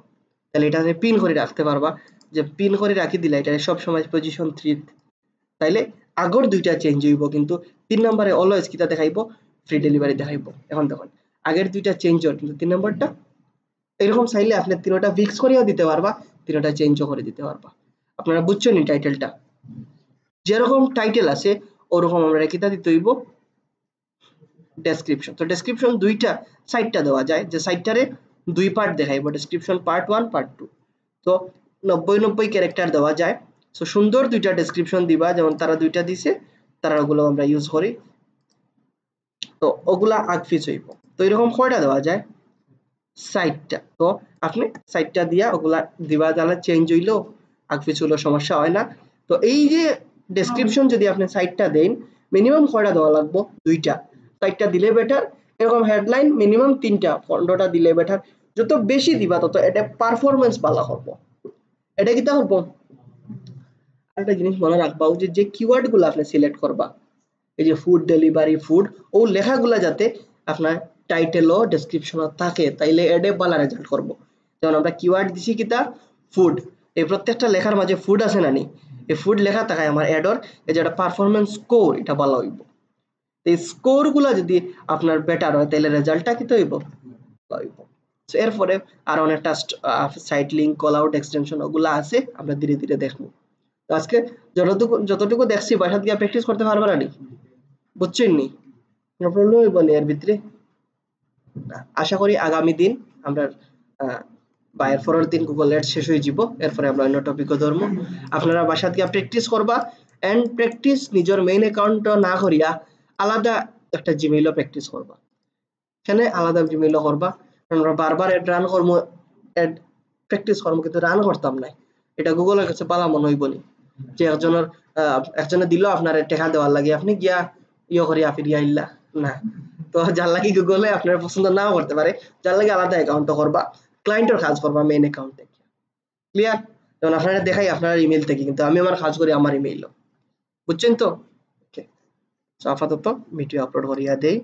তাহলে এটা পিন করে রাখতে পারবা, যে পিন করে রাখি দিলে এটা সব সময় পজিশন 3, তাইলে আগর দুইটা চেঞ্জ হইব, কিন্তু 3 নম্বরে অলওয়েজ কিটা দেখাইবো ফ্রি ডেলিভারি দেখাইবো। এখন দেখুন আগের দুইটা চেঞ্জ হয় কিন্তু 3 নম্বরটা এরকম চাইলে আপনি তিনটা ফিক্স করিয়া দিতে পারবা, তিনটা চেঞ্জও করে দিতে পারবা। আপনারা বুঝছেন এই টাইটেলটা, যেরকম টাইটেল আছে ওরকম আমরা কিটা দিতে হইব ডেসক্রিপশন। তো ডেসক্রিপশন দুইটা সাইডটা দেওয়া যায়, যে সাইডটারে দুই পার্ট দেখাইবো, ডেসক্রিপশন পার্ট 1 পার্ট 2, তো 90 ক্যারেক্টার দেওয়া যায়। সো সুন্দর দুইটা ডেসক্রিপশন দিবা, যেমন তারা দুইটা দিছে তারা ওগুলো আমরা ইউজ করি, তো ওগুলা আগ পিছ হইব। তো এরকম কয়টা দেওয়া যায় 60টা, তো আপনি 60টা দিয়া ওগুলা দিবা, তাহলে চেঞ্জ হইলো আগ পিছ হইলো সমস্যা হয় না। তো এই যে ডেসক্রিপশন যদি আপনি 60টা দেন মিনিমাম কয়টা দেওয়া লাগবে 2টা, 60টা দিলে বেটার। এরকম হেডলাইন মিনিমাম 3টা 15টা দিলে বেটার, যত বেশি দিবা তত এটা পারফরম্যান্স ভালো হবে। এটা কিটা করবো একটা জিনিস মনে রাখবা, যে কিওয়ার্ড গুলো আপনি সিলেক্ট করবা, এই যে ফুড ডেলিভারি ফুড ও লেখাগুলা যাতে আপনার টাইটেল ও ডেসক্রিপশন থাকে, তাইলে এডে ভালো রেজাল্ট করব। যেমন আমরা কিওয়ার্ড দিছি কিটা ফুড, এই প্রত্যেকটা লেখার মাঝে ফুড আছে না নি, এই ফুড লেখা থাকায় আমার অ্যাডর এই যে একটা পারফরমেন্স স্কোর এটা ভালো হইব। এই স্কোরগুলো যদি আপনার বেটার হয় তাহলে রেজাল্টটা কি হইব, ভালো হইব। সো এরপরে আর অনেকটা site link, call out, extension ওগুলো আছে, আমরা ধীরে ধীরে দেখবো। তো আজকে যতটুকু দেখছি বাসাত গিয়ে প্র্যাকটিস করতে পারবে না নি, বুঝছেন নি? কোনো প্রবলেম হইব নি এর ভিতরে? আশা করি আগামী দিন আমরা বা এর পরের দিন গুগল এড শেষ হয়ে যাব, এরপরে আমরা অন্য টপিকও ধরবো। আপনারা বাসাত গিয়ে প্র্যাকটিস করবা এন্ড প্র্যাকটিস নিজের মেইন অ্যাকাউন্ট না করিয়া আলাদা একটা জিমেইলও প্র্যাকটিস করবা, এখানে আলাদা জিমেইলও করবা। আমরা বারবার এড রান করবো, এড প্র্যাকটিস করবো কিন্তু রান করতাম না, এটা গুগলের কাছে পালা মনে হইব নি যে একজনে দিল আপনার টাকা দেওয়ার লাগে আপনি গিয়া করিয়া ফিরিয়া আইলা না। তো যার লাগি গুগলে আপনার পছন্দ নাও করতে পারে, যার লাগে আলাদা অ্যাকাউন্ট করবা, ক্লায়েন্টের কাজ করবা মেইন অ্যাকাউন্ট থেকে। ক্লিয়ার? যেমন আপনারা দেখাই আপনার ইমেল থেকে, কিন্তু আমি আমার কাজ করি আমার ইমেইল, বুঝছেন তো? ওকে, আপাতত ভিডিও আপলোড করিয়া দেই।